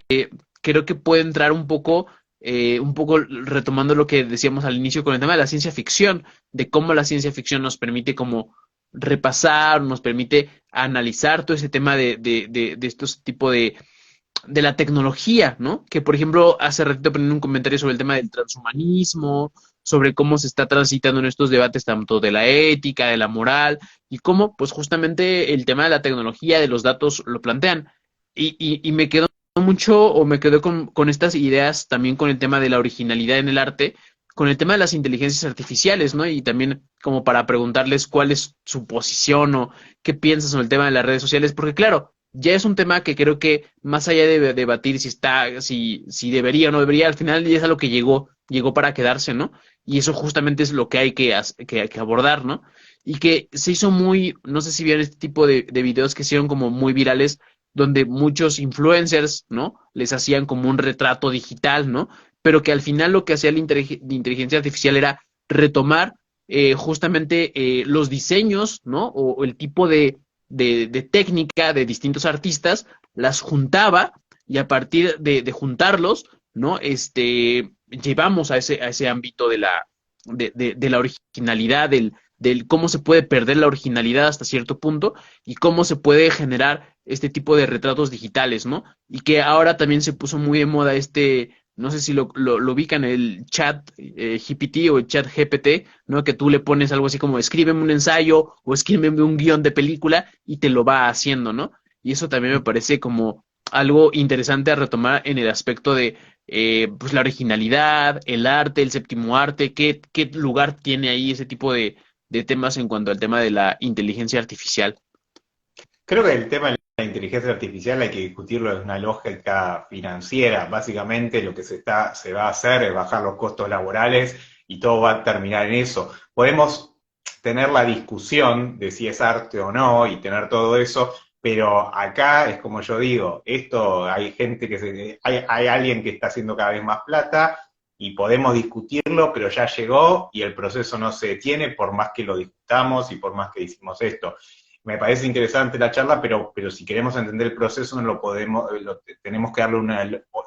creo que puede entrar un poco retomando lo que decíamos al inicio con el tema de la ciencia ficción, de cómo la ciencia ficción nos permite como repasar, nos permite analizar todo ese tema de estos tipos de la tecnología, ¿no? Que por ejemplo, hace ratito ponen un comentario sobre el tema del transhumanismo, sobre cómo se está transitando en estos debates tanto de la ética, de la moral, y cómo, pues justamente el tema de la tecnología, de los datos, lo plantean. Y me quedo mucho, o me quedo con estas ideas también con el tema de la originalidad en el arte, con el tema de las inteligencias artificiales, ¿no? Y también como para preguntarles cuál es su posición o qué piensas sobre el tema de las redes sociales, porque claro, ya es un tema que creo que más allá de debatir si debería o no debería, al final ya es algo que llegó para quedarse, ¿no? Y eso justamente es lo que hay que abordar, ¿no? Y que se hizo muy, no sé si vieron este tipo de videos que se hicieron como muy virales, donde muchos influencers, ¿no? Les hacían como un retrato digital, ¿no? Pero que al final lo que hacía la inteligencia artificial era retomar justamente los diseños, ¿no? O el tipo de técnica de distintos artistas, las juntaba y a partir de juntarlos, ¿no? Llevamos a ese ámbito de la originalidad, del cómo se puede perder la originalidad hasta cierto punto y cómo se puede generar este tipo de retratos digitales, ¿no? Y que ahora también se puso muy de moda no sé si lo ubican, el chat GPT o el chat GPT, ¿no? Que tú le pones algo así como escríbeme un ensayo o escríbeme un guión de película y te lo va haciendo, ¿no? Y eso también me parece como algo interesante a retomar en el aspecto de pues la originalidad, el arte, el séptimo arte, qué lugar tiene ahí ese tipo de temas en cuanto al tema de la inteligencia artificial. Creo que el tema de la inteligencia artificial hay que discutirlo desde una lógica financiera. Básicamente lo que se va a hacer es bajar los costos laborales y todo va a terminar en eso. Podemos tener la discusión de si es arte o no y tener todo eso, pero acá es como yo digo, esto hay gente hay alguien que está haciendo cada vez más plata y podemos discutirlo, pero ya llegó y el proceso no se detiene por más que lo discutamos y por más que decimos esto. Me parece interesante la charla, pero si queremos entender el proceso no lo podemos, tenemos que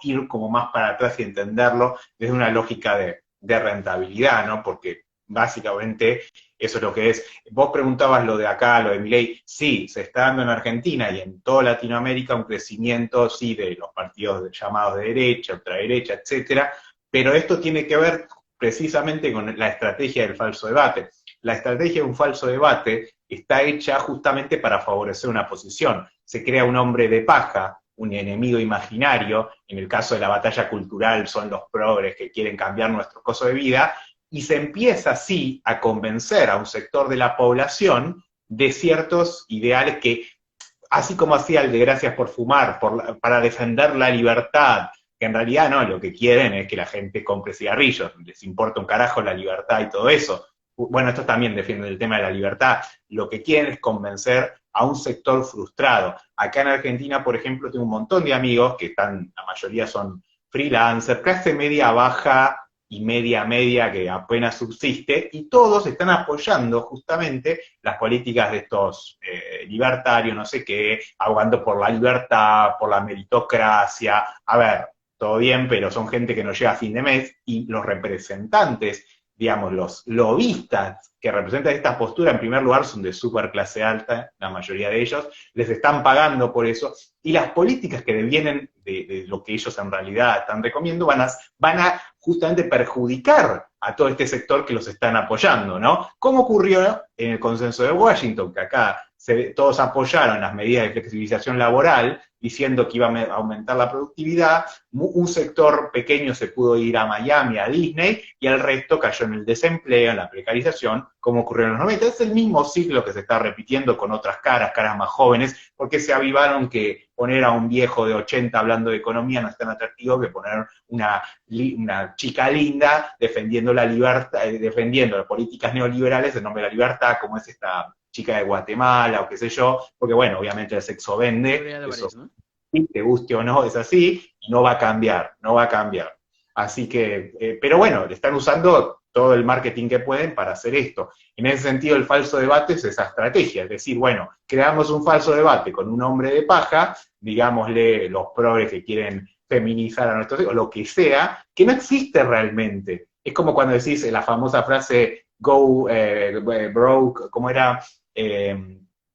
ir como más para atrás y entenderlo desde una lógica de rentabilidad, ¿no? Porque básicamente eso es lo que es. Vos preguntabas lo de acá, lo de Milei, sí, se está dando en Argentina y en toda Latinoamérica un crecimiento, sí, de los partidos llamados de derecha, ultraderecha, etcétera, pero esto tiene que ver precisamente con la estrategia del falso debate. La estrategia de un falso debate está hecha justamente para favorecer una posición. Se crea un hombre de paja, un enemigo imaginario, en el caso de la batalla cultural son los progres que quieren cambiar nuestro costo de vida, y se empieza así a convencer a un sector de la población de ciertos ideales que, así como hacía el de Gracias por Fumar, para defender la libertad, que en realidad no, lo que quieren es que la gente compre cigarrillos, les importa un carajo la libertad y todo eso. Bueno, estos también defienden el tema de la libertad. Lo que quieren es convencer a un sector frustrado. Acá en Argentina, por ejemplo, tengo un montón de amigos que están, la mayoría son freelancers, clase media baja y media que apenas subsiste, y todos están apoyando justamente las políticas de estos libertarios, no sé qué, abogando por la libertad, por la meritocracia. A ver, todo bien, pero son gente que no llega a fin de mes, y los representantes, digamos, los lobistas que representan esta postura, en primer lugar, son de súper clase alta, la mayoría de ellos, les están pagando por eso, y las políticas que devienen de lo que ellos en realidad están recomiendo van a justamente perjudicar a todo este sector que los están apoyando, ¿no? Como ocurrió en el consenso de Washington, que acá todos apoyaron las medidas de flexibilización laboral, diciendo que iba a aumentar la productividad, un sector pequeño se pudo ir a Miami, a Disney, y el resto cayó en el desempleo, en la precarización, como ocurrió en los 90. Es el mismo ciclo que se está repitiendo con otras caras más jóvenes, porque se avivaron que poner a un viejo de 80 hablando de economía no es tan atractivo que poner una chica linda defendiendo la libertad, defendiendo las políticas neoliberales en nombre de la libertad, como es esta chica de Guatemala o qué sé yo, porque bueno, obviamente el sexo vende, eso, ¿no? Te guste o no, es así, y no va a cambiar, no va a cambiar. Así que, pero bueno, le están usando todo el marketing que pueden para hacer esto. En ese sentido, el falso debate es esa estrategia, es decir, bueno, creamos un falso debate con un hombre de paja, digámosle los progres que quieren feminizar a nuestros hijos, lo que sea, que no existe realmente. Es como cuando decís la famosa frase, go broke, ¿cómo era?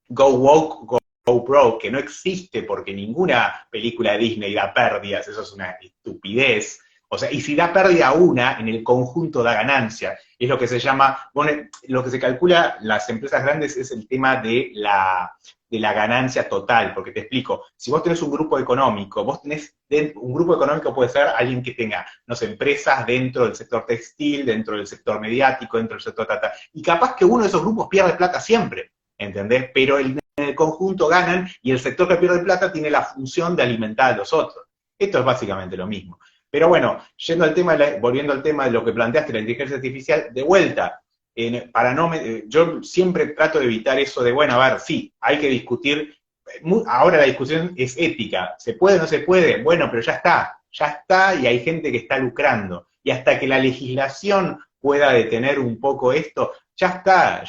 Go woke, go broke, que no existe porque ninguna película de Disney da pérdidas, eso es una estupidez. O sea, y si da pérdida una, en el conjunto da ganancia. Es lo que se llama, bueno, lo que se calcula las empresas grandes es el tema de la ganancia total, porque te explico, si vos tenés un grupo económico, un grupo económico puede ser alguien que tenga, no sé, empresas dentro del sector textil, dentro del sector mediático, dentro del sector y capaz que uno de esos grupos pierde plata siempre, ¿entendés? Pero en el conjunto ganan, y el sector que pierde plata tiene la función de alimentar a los otros. Esto es básicamente lo mismo. Pero bueno, volviendo al tema de lo que planteaste, la inteligencia artificial, de vuelta, yo siempre trato de evitar eso de, bueno, a ver, sí, hay que discutir, ahora la discusión es ética, ¿se puede o no se puede? Bueno, pero ya está, y hay gente que está lucrando, y hasta que la legislación pueda detener un poco esto, ya está,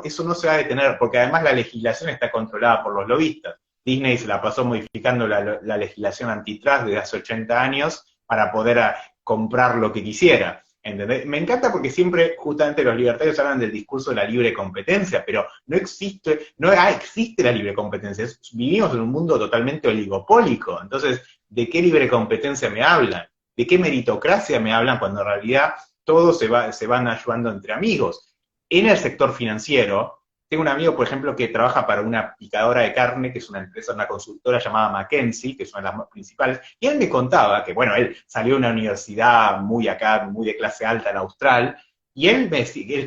eso no se va a detener, porque además la legislación está controlada por los lobistas. Disney se la pasó modificando la legislación antitrust desde hace 80 años para poder comprar lo que quisiera. ¿Entendés? Me encanta porque siempre justamente los libertarios hablan del discurso de la libre competencia, pero no existe la libre competencia. Vivimos en un mundo totalmente oligopólico. Entonces, ¿de qué libre competencia me hablan? ¿De qué meritocracia me hablan cuando en realidad todos se van ayudando entre amigos? En el sector financiero, tengo un amigo, por ejemplo, que trabaja para una picadora de carne, que es una empresa, una consultora llamada McKinsey, que es una de las más principales, y él me contaba que, bueno, él salió de una universidad muy acá, muy de clase alta en Austral, y él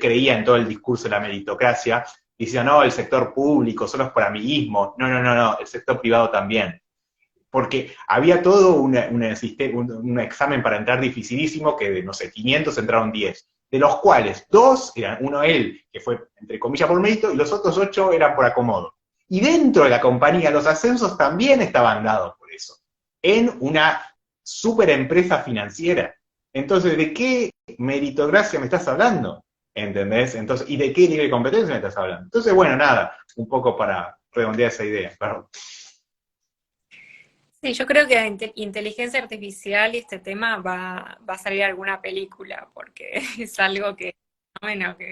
creía en todo el discurso de la meritocracia, y decía, no, el sector público solo es por amiguismo, no, no, no, no, el sector privado también. Porque había todo un examen para entrar dificilísimo, que de, no sé, 500 entraron 10, de los cuales 2 eran, uno él, que fue, entre comillas, por mérito, y los otros 8 eran por acomodo. Y dentro de la compañía, los ascensos también estaban dados por eso, en una super empresa financiera. Entonces, ¿de qué meritocracia me estás hablando? ¿Entendés? Entonces, ¿y de qué nivel de competencia me estás hablando? Entonces, bueno, nada, un poco para redondear esa idea. Perdón. Sí, yo creo que la inteligencia artificial y este tema va a salir alguna película, porque es algo que, bueno, que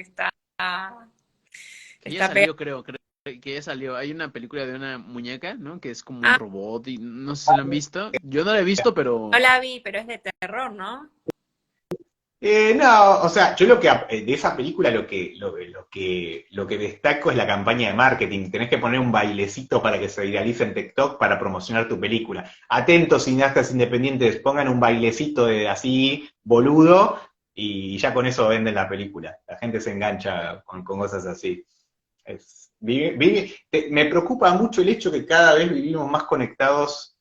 Que ya está pegado. salió, creo que ya salió. Hay una película de una muñeca, ¿no? Que es como un Ah, robot y no sé si la han visto. Yo no la he visto, no pero la vi, pero es de terror, ¿no? No, o sea, yo de esa película lo que destaco es la campaña de marketing. Tenés que poner un bailecito para que se viralice en TikTok para promocionar tu película. Atentos, cineastas independientes, pongan un bailecito de así, boludo, y ya con eso venden la película. La gente se engancha con cosas así. Me preocupa mucho el hecho que cada vez vivimos más conectados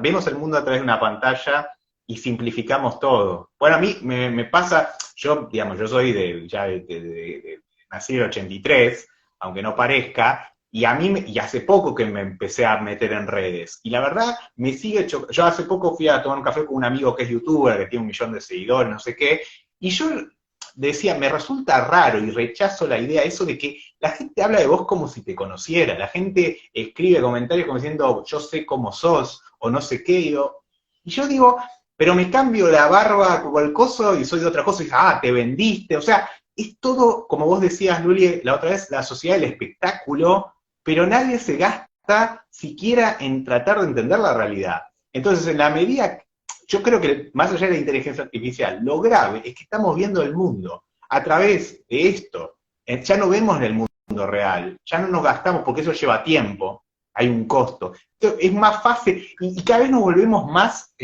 vemos el mundo a través de una pantalla y simplificamos todo. Bueno, a mí me pasa, yo, digamos, yo soy ya nací en el 83, aunque no parezca, y y hace poco que me empecé a meter en redes. Y la verdad, yo hace poco fui a tomar un café con un amigo que es youtuber, que tiene 1 millón de seguidores, no sé qué, y yo decía, me resulta raro y rechazo la idea, eso de que la gente habla de vos como si te conociera, la gente escribe comentarios como diciendo, yo sé cómo sos, o no sé qué, y yo digo, pero me cambio la barba como el coso y soy de otra cosa, y te vendiste, o sea, es todo, como vos decías, Luli, la otra vez, la sociedad del espectáculo, pero nadie se gasta siquiera en tratar de entender la realidad. Entonces, en la medida, yo creo que más allá de la inteligencia artificial, lo grave es que estamos viendo el mundo a través de esto. Ya no vemos el mundo real, ya no nos gastamos porque eso lleva tiempo, hay un costo. Entonces, es más fácil y cada vez nos volvemos más,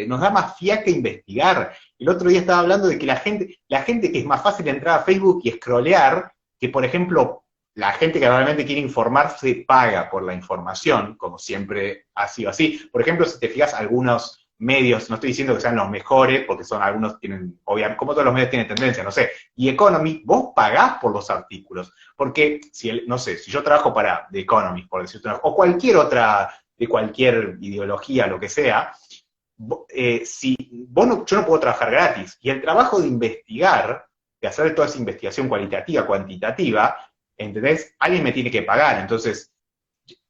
nos da más fiaca investigar. El otro día estaba hablando de que la gente que es más fácil entrar a Facebook y scrollear, que por ejemplo la gente que realmente quiere informarse paga por la información, como siempre ha sido así. Por ejemplo, si te fijas, algunos medios, no estoy diciendo que sean los mejores, porque son algunos tienen, obviamente, como todos los medios tienen tendencia, no sé, y Economy, vos pagás por los artículos, porque, no sé, si yo trabajo para The Economist, por decirte o cualquier otra, de cualquier ideología, lo que sea, si yo no puedo trabajar gratis, y el trabajo de investigar, de hacer toda esa investigación cualitativa, cuantitativa, ¿entendés? Alguien me tiene que pagar, entonces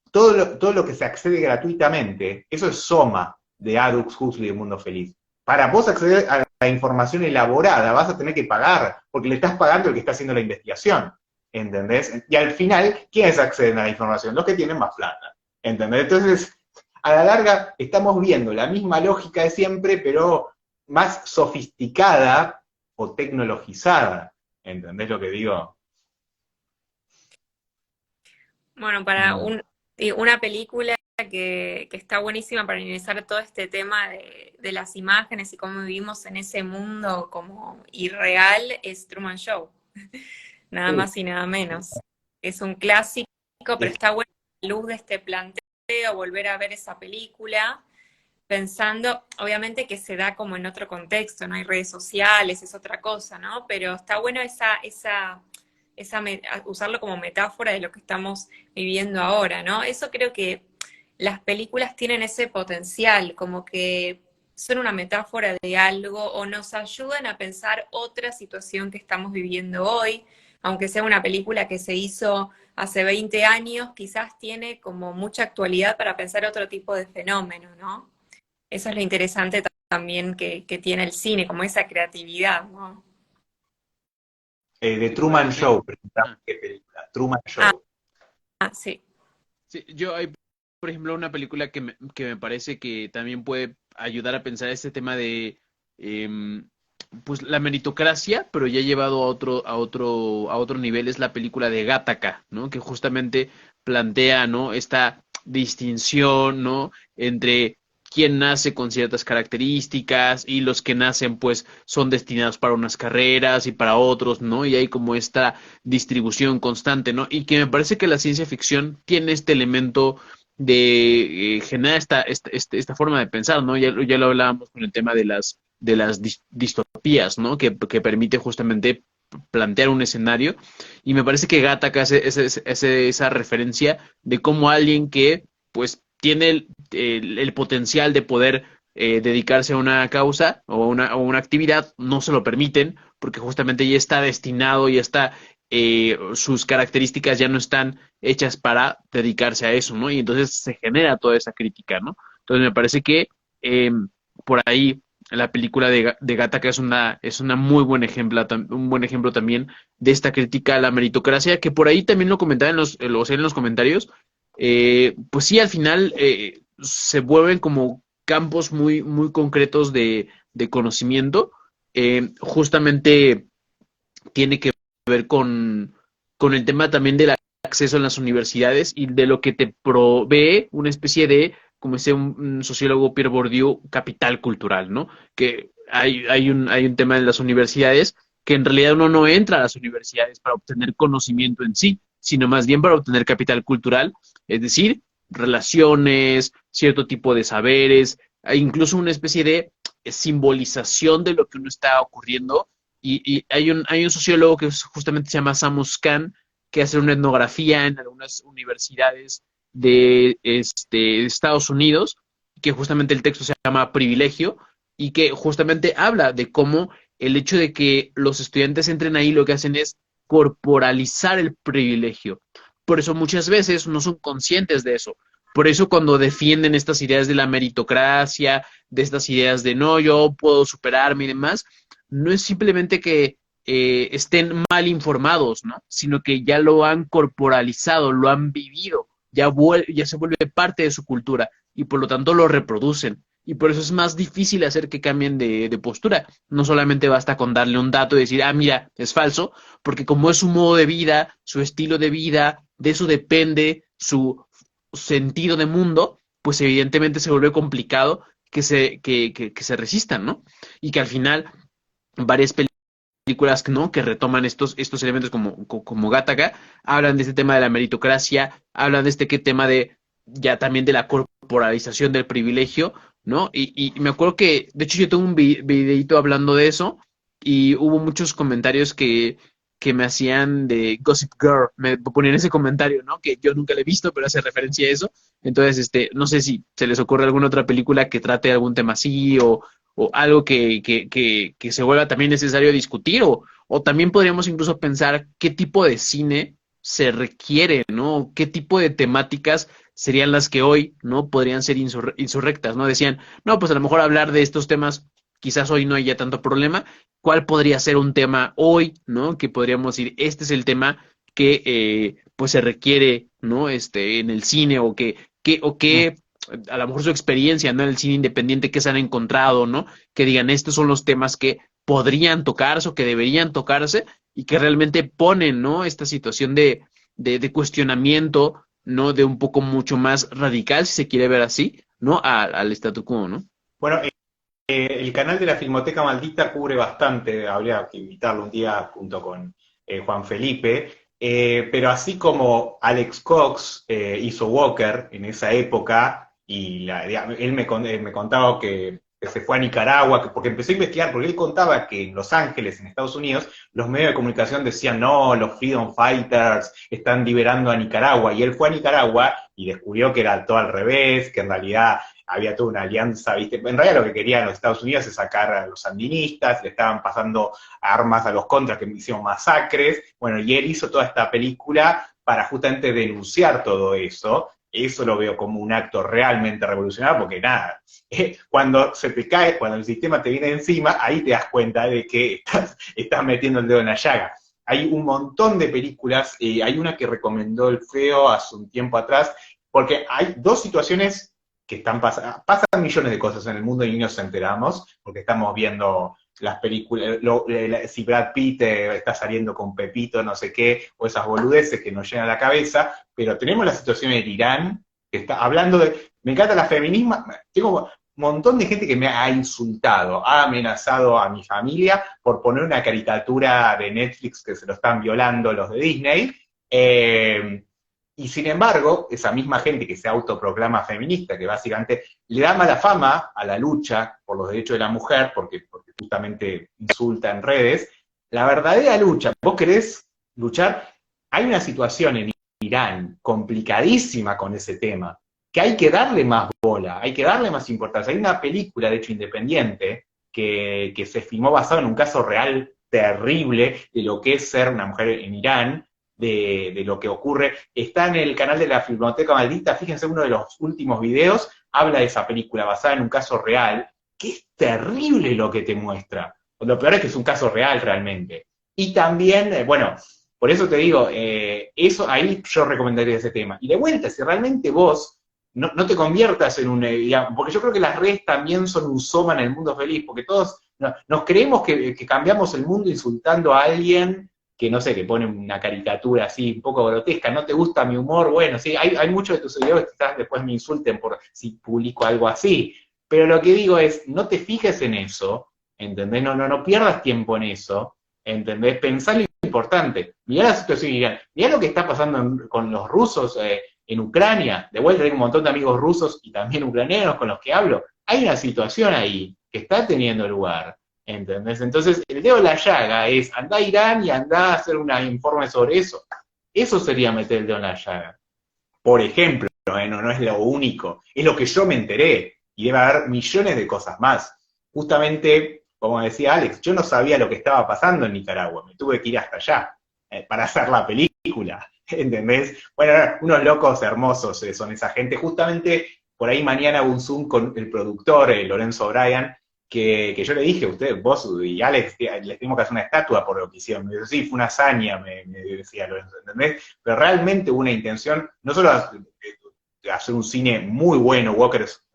todo lo que se accede gratuitamente, eso es Soma de Adux Huxley de Mundo Feliz. Para vos acceder a la información elaborada vas a tener que pagar, porque le estás pagando al que está haciendo la investigación, ¿entendés? Y al final, ¿quiénes acceden a la información? Los que tienen más plata, ¿entendés? Entonces, a la larga estamos viendo la misma lógica de siempre, pero más sofisticada o tecnologizada, ¿entendés lo que digo? Bueno, No. una película que está buenísima para analizar todo este tema de las imágenes y cómo vivimos en ese mundo como irreal es Truman Show, nada más y nada menos. Es un clásico, pero está bueno a la luz de este planteo volver a ver esa película, pensando, obviamente que se da como en otro contexto, no hay redes sociales, es otra cosa, ¿no? Pero está bueno usarlo como metáfora de lo que estamos viviendo ahora, ¿no? Eso creo que las películas tienen ese potencial, como que son una metáfora de algo o nos ayudan a pensar otra situación que estamos viviendo hoy, aunque sea una película que se hizo hace 20 años, quizás tiene como mucha actualidad para pensar otro tipo de fenómeno, ¿no? Eso es lo interesante también que tiene el cine, como esa creatividad, ¿no? The sí, por Truman ejemplo, Show, presentamos qué película, Truman Ah, Show. sí. sí, yo hay, por ejemplo, una película que me parece que también puede ayudar a pensar este tema de em, pues la meritocracia, pero ya llevado a otro nivel, es la película de Gattaca, ¿no? Que justamente plantea, ¿no? Esta distinción, ¿no? Entre quién nace con ciertas características y los que nacen, pues, son destinados para unas carreras y para otros, ¿no? Y hay como esta distribución constante, ¿no? Y que me parece que la ciencia ficción tiene este elemento de generar esta forma de pensar, ¿no? Ya lo hablábamos con el tema de las distopías, ¿no? Que permite justamente plantear un escenario. Y me parece que Gattaca hace esa referencia de cómo alguien que, pues, tiene el potencial de poder dedicarse a una causa o una actividad, no se lo permiten, porque justamente ya está destinado, ya está, sus características ya no están hechas para dedicarse a eso, ¿no? Y entonces se genera toda esa crítica, ¿no? Entonces me parece que por ahí la película de Gattaca es una muy buen ejemplo, un buen ejemplo también de esta crítica a la meritocracia, que por ahí también lo comentaba en los comentarios. Pues sí, al final se vuelven como campos muy concretos de conocimiento. Justamente tiene que ver con el tema también del acceso en las universidades y de lo que te provee una especie de, como decía un sociólogo Pierre Bourdieu, capital cultural, ¿no? Que hay un tema en las universidades que en realidad uno no entra a las universidades para obtener conocimiento en sí, sino más bien para obtener capital cultural, es decir, relaciones, cierto tipo de saberes, e incluso una especie de simbolización de lo que uno está ocurriendo. Y hay un sociólogo que justamente se llama Samus Khan, que hace una etnografía en algunas universidades de Estados Unidos, que justamente el texto se llama Privilegio, y que justamente habla de cómo el hecho de que los estudiantes entren ahí lo que hacen es corporalizar el privilegio. Por eso muchas veces no son conscientes de eso. Por eso cuando defienden estas ideas de la meritocracia, de estas ideas de no, yo puedo superarme y demás, no es simplemente que estén mal informados, ¿no? Sino que ya lo han corporalizado, lo han vivido, ya se vuelve parte de su cultura y por lo tanto lo reproducen. Y por eso es más difícil hacer que cambien de postura. No solamente basta con darle un dato y decir, ah, mira, es falso, porque como es su modo de vida, su estilo de vida, de eso depende su sentido de mundo, pues evidentemente se vuelve complicado que se resistan, ¿no? Y que al final varias películas, ¿no? Que retoman estos elementos como Gattaca, hablan de este tema de la meritocracia, hablan de tema de ya también de la corporalización del privilegio, ¿no? Y me acuerdo que, de hecho, yo tengo un videito hablando de eso y hubo muchos comentarios que me hacían de Gossip Girl, me ponían ese comentario, ¿no? Que yo nunca le he visto, pero hace referencia a eso. Entonces, no sé si se les ocurre alguna otra película que trate algún tema así o algo que se vuelva también necesario discutir, o también podríamos incluso pensar qué tipo de cine se requiere, ¿no? ¿Qué tipo de temáticas serían las que hoy, ¿no? Podrían ser insurrectas, ¿no? Decían, no, pues a lo mejor hablar de estos temas, quizás hoy no haya tanto problema. ¿Cuál podría ser un tema hoy, ¿no? Que podríamos decir, este es el tema que pues se requiere, ¿no? En el cine o que a lo mejor su experiencia, ¿no? En el cine independiente que se han encontrado, ¿no? Que digan, estos son los temas que podrían tocarse o que deberían tocarse y que realmente ponen, ¿no? Esta situación de cuestionamiento, ¿no? De un poco mucho más radical, si se quiere ver así, ¿no? Al statu quo, ¿no? Bueno, el canal de la Filmoteca Maldita cubre bastante, habría que invitarlo un día junto con Juan Felipe, pero así como Alex Cox hizo Walker en esa época, y él me contaba que se fue a Nicaragua, porque empezó a investigar, porque él contaba que en Los Ángeles, en Estados Unidos, los medios de comunicación decían, no, los Freedom Fighters están liberando a Nicaragua, y él fue a Nicaragua y descubrió que era todo al revés, que en realidad había toda una alianza, ¿viste? En realidad lo que querían los Estados Unidos es sacar a los sandinistas, le estaban pasando armas a los contras que hicieron masacres, bueno, y él hizo toda esta película para justamente denunciar todo eso. Eso lo veo como un acto realmente revolucionario, porque nada, cuando se te cae, cuando el sistema te viene encima, ahí te das cuenta de que estás metiendo el dedo en la llaga. Hay un montón de películas, hay una que recomendó el Feo hace un tiempo atrás, porque hay dos situaciones que están pasando, pasan millones de cosas en el mundo y ni nos enteramos, porque estamos viendo las películas, si Brad Pitt está saliendo con Pepito, no sé qué, o esas boludeces que nos llenan la cabeza, pero tenemos la situación en Irán, que está hablando de, me encanta la feminismo, tengo un montón de gente que me ha insultado, ha amenazado a mi familia por poner una caricatura de Netflix que se lo están violando los de Disney, y sin embargo, esa misma gente que se autoproclama feminista, que básicamente le da mala fama a la lucha por los derechos de la mujer, porque justamente insulta en redes, la verdadera lucha, vos querés luchar, hay una situación en Irán complicadísima con ese tema, que hay que darle más bola, hay que darle más importancia. Hay una película, de hecho, independiente, que se filmó basada en un caso real terrible de lo que es ser una mujer en Irán, de lo que ocurre. Está en el canal de la Filmoteca Maldita, fíjense, uno de los últimos videos habla de esa película basada en un caso real, que es terrible lo que te muestra. Lo peor es que es un caso real realmente. Y también, bueno, por eso te digo, eso ahí yo recomendaría ese tema. Y de vuelta, si realmente vos no te conviertas en un, digamos, porque yo creo que las redes también son un soma en el mundo feliz, porque todos nos creemos que cambiamos el mundo insultando a alguien que no sé, que pone una caricatura así un poco grotesca, ¿no te gusta mi humor? Bueno, sí, hay muchos de tus seguidores que quizás después me insulten por si publico algo así, pero lo que digo es, no te fijes en eso, ¿entendés? No pierdas tiempo en eso, ¿entendés? Pensá lo importante, mirá la situación en Irán, mirá lo que está pasando con los rusos en Ucrania, de vuelta tengo un montón de amigos rusos y también ucranianos con los que hablo, hay una situación ahí que está teniendo lugar, ¿entendés? Entonces, el dedo en la llaga es, andá a Irán y andá a hacer un informe sobre eso. Eso sería meter el dedo en la llaga. Por ejemplo, no es lo único, es lo que yo me enteré, y debe haber millones de cosas más. Justamente, como decía Alex, yo no sabía lo que estaba pasando en Nicaragua, me tuve que ir hasta allá para hacer la película, ¿entendés? Bueno, unos locos hermosos son esa gente. Justamente, por ahí mañana hago un Zoom con el productor, Lorenzo Bryan, que yo le dije, usted, vos y Alex, les tenemos que hacer una estatua por lo que hicieron. Me dijo, sí, fue una hazaña, me decía Lorenzo, ¿entendés? Pero realmente hubo una intención, no solo de hacer un cine muy bueno,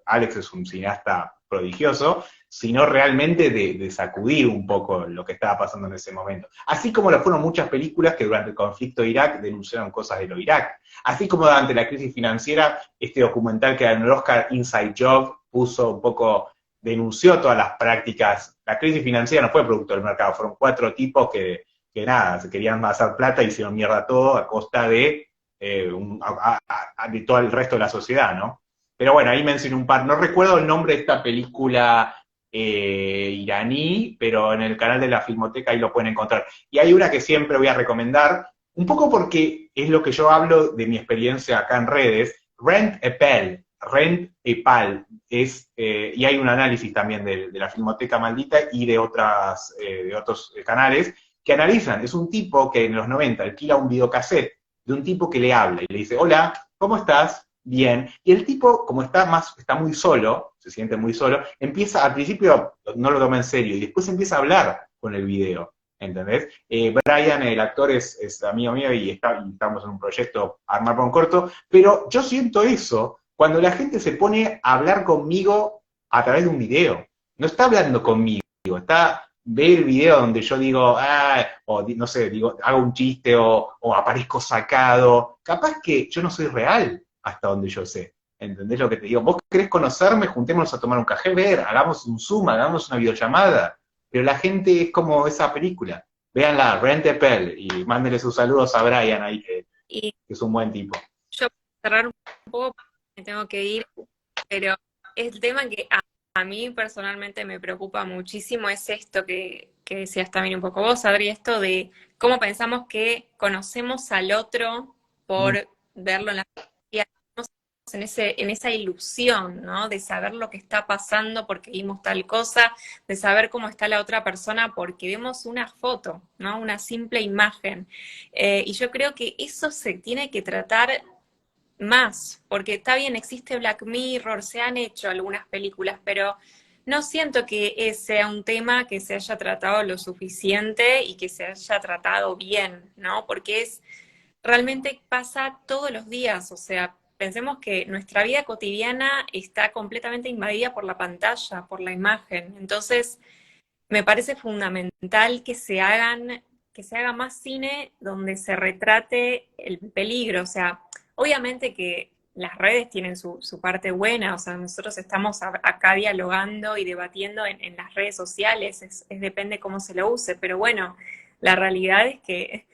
Alex es un cineasta prodigioso, sino realmente de sacudir un poco lo que estaba pasando en ese momento. Así como lo fueron muchas películas que durante el conflicto de Irak denunciaron cosas de lo Irak. Así como durante la crisis financiera, este documental que ganó el Oscar, Inside Job, puso un poco, denunció todas las prácticas. La crisis financiera no fue producto del mercado, fueron 4 tipos que nada, se querían hacer plata y hicieron mierda todo a costa de, de todo el resto de la sociedad, ¿no? Pero bueno, ahí mencioné un par, no recuerdo el nombre de esta película iraní, pero en el canal de la Filmoteca ahí lo pueden encontrar. Y hay una que siempre voy a recomendar, un poco porque es lo que yo hablo de mi experiencia acá en redes, Rent a Pal, y hay un análisis también de la Filmoteca Maldita y de otros canales que analizan, es un tipo que en los 90 alquila un videocassette de un tipo que le habla y le dice, hola, ¿cómo estás? Bien. Y el tipo, como está muy solo, se siente muy solo, empieza, al principio no lo toma en serio, y después empieza a hablar con el video, ¿entendés? Brian, el actor, es amigo mío y estamos en un proyecto Armar para un corto, pero yo siento eso cuando la gente se pone a hablar conmigo a través de un video. No está hablando conmigo, ve el video donde yo digo, o no sé, digo, hago un chiste o aparezco sacado. Capaz que yo no soy real hasta donde yo sé. ¿Entendés lo que te digo? Vos querés conocerme, juntémonos a tomar un café, hagamos un Zoom, hagamos una videollamada. Pero la gente es como esa película. Véanla, Rent a Pal, y mándenle sus saludos a Brian ahí, que es un buen tipo. Yo cerrar un poco, me tengo que ir, pero el tema que a mí personalmente me preocupa muchísimo es esto que decías también un poco vos, Adri, esto de cómo pensamos que conocemos al otro por verlo en la fotografía, en esa ilusión, ¿no? De saber lo que está pasando porque vimos tal cosa, de saber cómo está la otra persona porque vemos una foto, ¿no? Una simple imagen. Y yo creo que eso se tiene que tratar más, porque está bien, existe Black Mirror, se han hecho algunas películas, pero no siento que sea un tema que se haya tratado lo suficiente y que se haya tratado bien, ¿no? Porque realmente pasa todos los días, o sea, pensemos que nuestra vida cotidiana está completamente invadida por la pantalla, por la imagen, entonces me parece fundamental que se haga más cine donde se retrate el peligro. O sea, obviamente que las redes tienen su parte buena, o sea, nosotros estamos acá dialogando y debatiendo en las redes sociales, depende cómo se lo use, pero bueno, la realidad es que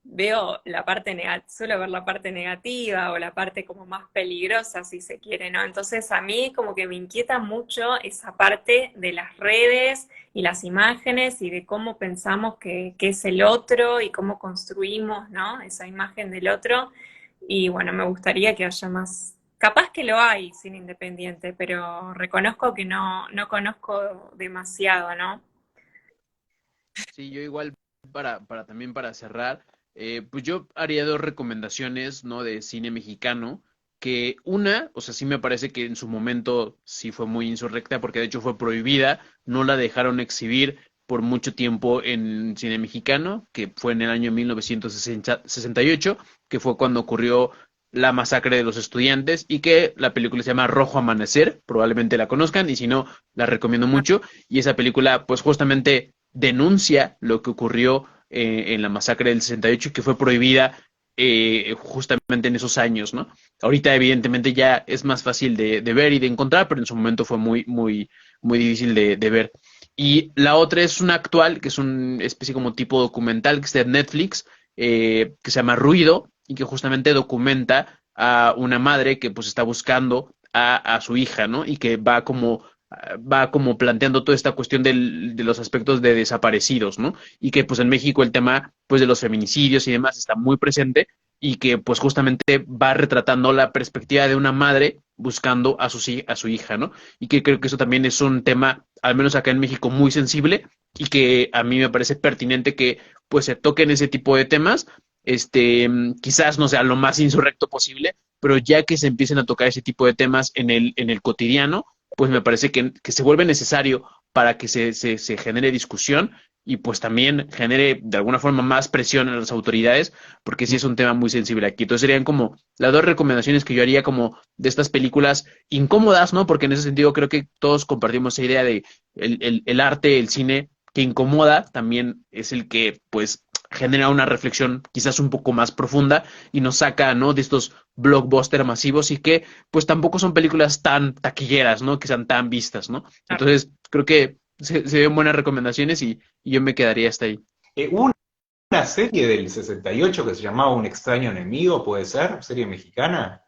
veo la parte negativa, suelo ver la parte negativa o la parte como más peligrosa, si se quiere, ¿no? Entonces a mí como que me inquieta mucho esa parte de las redes y las imágenes y de cómo pensamos que es el otro y cómo construimos, ¿no? Esa imagen del otro. Y bueno, me gustaría que haya más, capaz que lo hay sin independiente, pero reconozco que no conozco demasiado, ¿no? Sí, yo igual también para cerrar, pues yo haría dos recomendaciones, ¿no? De cine mexicano, que una, o sea, sí me parece que en su momento sí fue muy insurrecta, porque de hecho fue prohibida, no la dejaron exhibir por mucho tiempo en cine mexicano, que fue en el año 1968, que fue cuando ocurrió la masacre de los estudiantes, y que la película se llama Rojo Amanecer, probablemente la conozcan, y si no, la recomiendo mucho, y esa película pues justamente denuncia lo que ocurrió en la masacre del 68 y que fue prohibida justamente en esos años, ¿no? Ahorita evidentemente ya es más fácil de ver y de encontrar, pero en su momento fue muy difícil de ver. Y la otra es una actual, que es una especie como tipo documental que está en Netflix, que se llama Ruido, y que justamente documenta a una madre que pues está buscando a su hija, ¿no? Y que va como planteando toda esta cuestión de los aspectos de desaparecidos, ¿no? Y que pues en México el tema pues de los feminicidios y demás está muy presente y que pues justamente va retratando la perspectiva de una madre buscando a su hija, ¿no? Y que creo que eso también es un tema, al menos acá en México, muy sensible y que a mí me parece pertinente que pues se toquen ese tipo de temas, quizás no sea lo más insurrecto posible, pero ya que se empiecen a tocar ese tipo de temas en el cotidiano, pues me parece que se vuelve necesario para que se genere discusión y pues también genere de alguna forma más presión en las autoridades, porque sí es un tema muy sensible aquí. Entonces serían como las dos recomendaciones que yo haría como de estas películas incómodas, ¿no? Porque en ese sentido creo que todos compartimos esa idea de el arte, el cine que incomoda, también es el que pues genera una reflexión quizás un poco más profunda y nos saca, ¿no? De estos blockbusters masivos y que pues tampoco son películas tan taquilleras, ¿no? Que sean tan vistas, ¿no? Entonces creo que se ven buenas recomendaciones y yo me quedaría hasta ahí. Hubo una serie del 68 que se llamaba Un extraño enemigo, ¿puede ser? ¿Serie mexicana?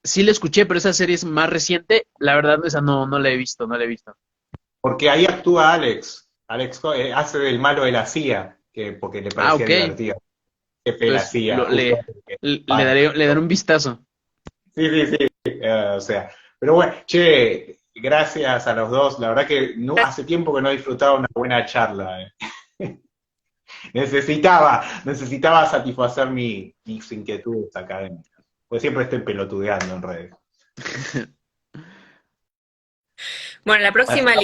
Sí la escuché, pero esa serie es más reciente. La verdad, esa no la he visto, no la he visto. Porque ahí actúa Alex. Alex hace del malo de la CIA, porque le Ah, parecía ok. divertido. Jefe de la Entonces CIA, justo. le daré un vistazo. Sí, sí, sí. O sea, pero bueno, che, gracias a los dos. La verdad que no, hace tiempo que no disfrutaba una buena charla. Necesitaba satisfacer mis inquietudes académicas. Pues siempre estoy pelotudeando en redes. Bueno, la próxima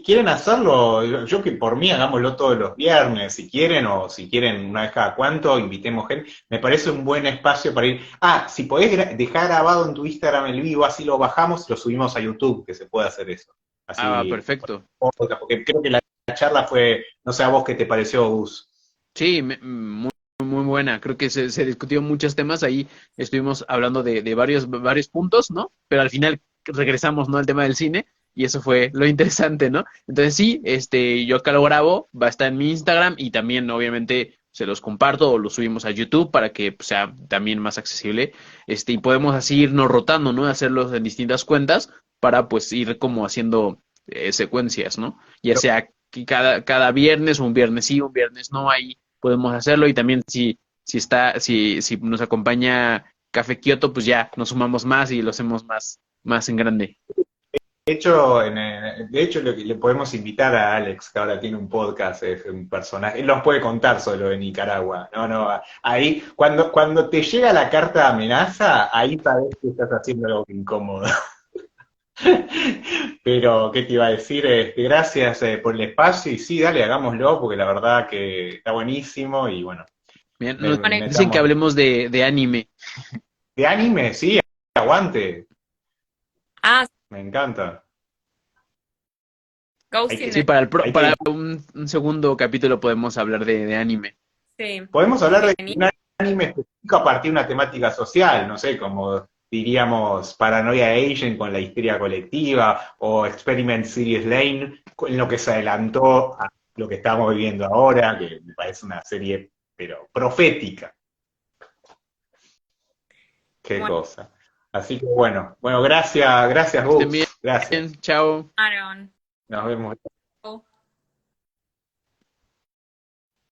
¿Quieren hacerlo? Yo que por mí hagámoslo todos los viernes, si quieren, o si quieren una vez cada cuánto, invitemos gente. Me parece un buen espacio para ir. Ah, si podés dejar grabado en tu Instagram el vivo, así lo bajamos y lo subimos a YouTube, que se puede hacer eso. Ah, Así, perfecto. porque creo que la charla fue, no sé a vos qué te pareció, Gus. Sí, muy buena. Creo que se discutió muchos temas. Ahí estuvimos hablando de varios puntos, ¿no? Pero al final regresamos, ¿no? Al tema del cine. Y eso fue lo interesante, ¿no? Entonces sí, yo acá lo grabo, va a estar en mi Instagram y también obviamente se los comparto o lo subimos a YouTube para que pues, sea también más accesible. Y podemos así irnos rotando, ¿no? Hacerlos en distintas cuentas para pues ir como haciendo secuencias, ¿no? Ya sea que cada viernes, un viernes sí, un viernes no, ahí podemos hacerlo y también si nos acompaña Café Kioto, pues ya nos sumamos más y lo hacemos más en grande. De hecho, le podemos invitar a Alex, que ahora tiene un podcast, es un personaje, él nos puede contar solo de Nicaragua. No, ahí, cuando te llega la carta de amenaza, ahí sabes que estás haciendo algo incómodo. Pero, ¿qué te iba a decir? Gracias por el espacio, y sí, dale, hagámoslo, porque la verdad que está buenísimo, y bueno, Bien, nos dicen que metamos. hablemos de anime. ¿De anime? Sí, aguante. Ah, Me encanta. Ghost Hay in Sí, the... que, hay para que, un segundo capítulo podemos hablar de anime. Sí, podemos hablar de genial. un anime específico a partir de una temática social, no sé, como diríamos Paranoia Agent con la histeria colectiva o Experiment Series Lane, en lo que se adelantó a lo que estamos viviendo ahora, que me parece una serie, pero profética. Qué Bueno, cosa. Así que bueno, gracias, Que estén bien, Gus, gracias. chao. Aaron. Nos vemos.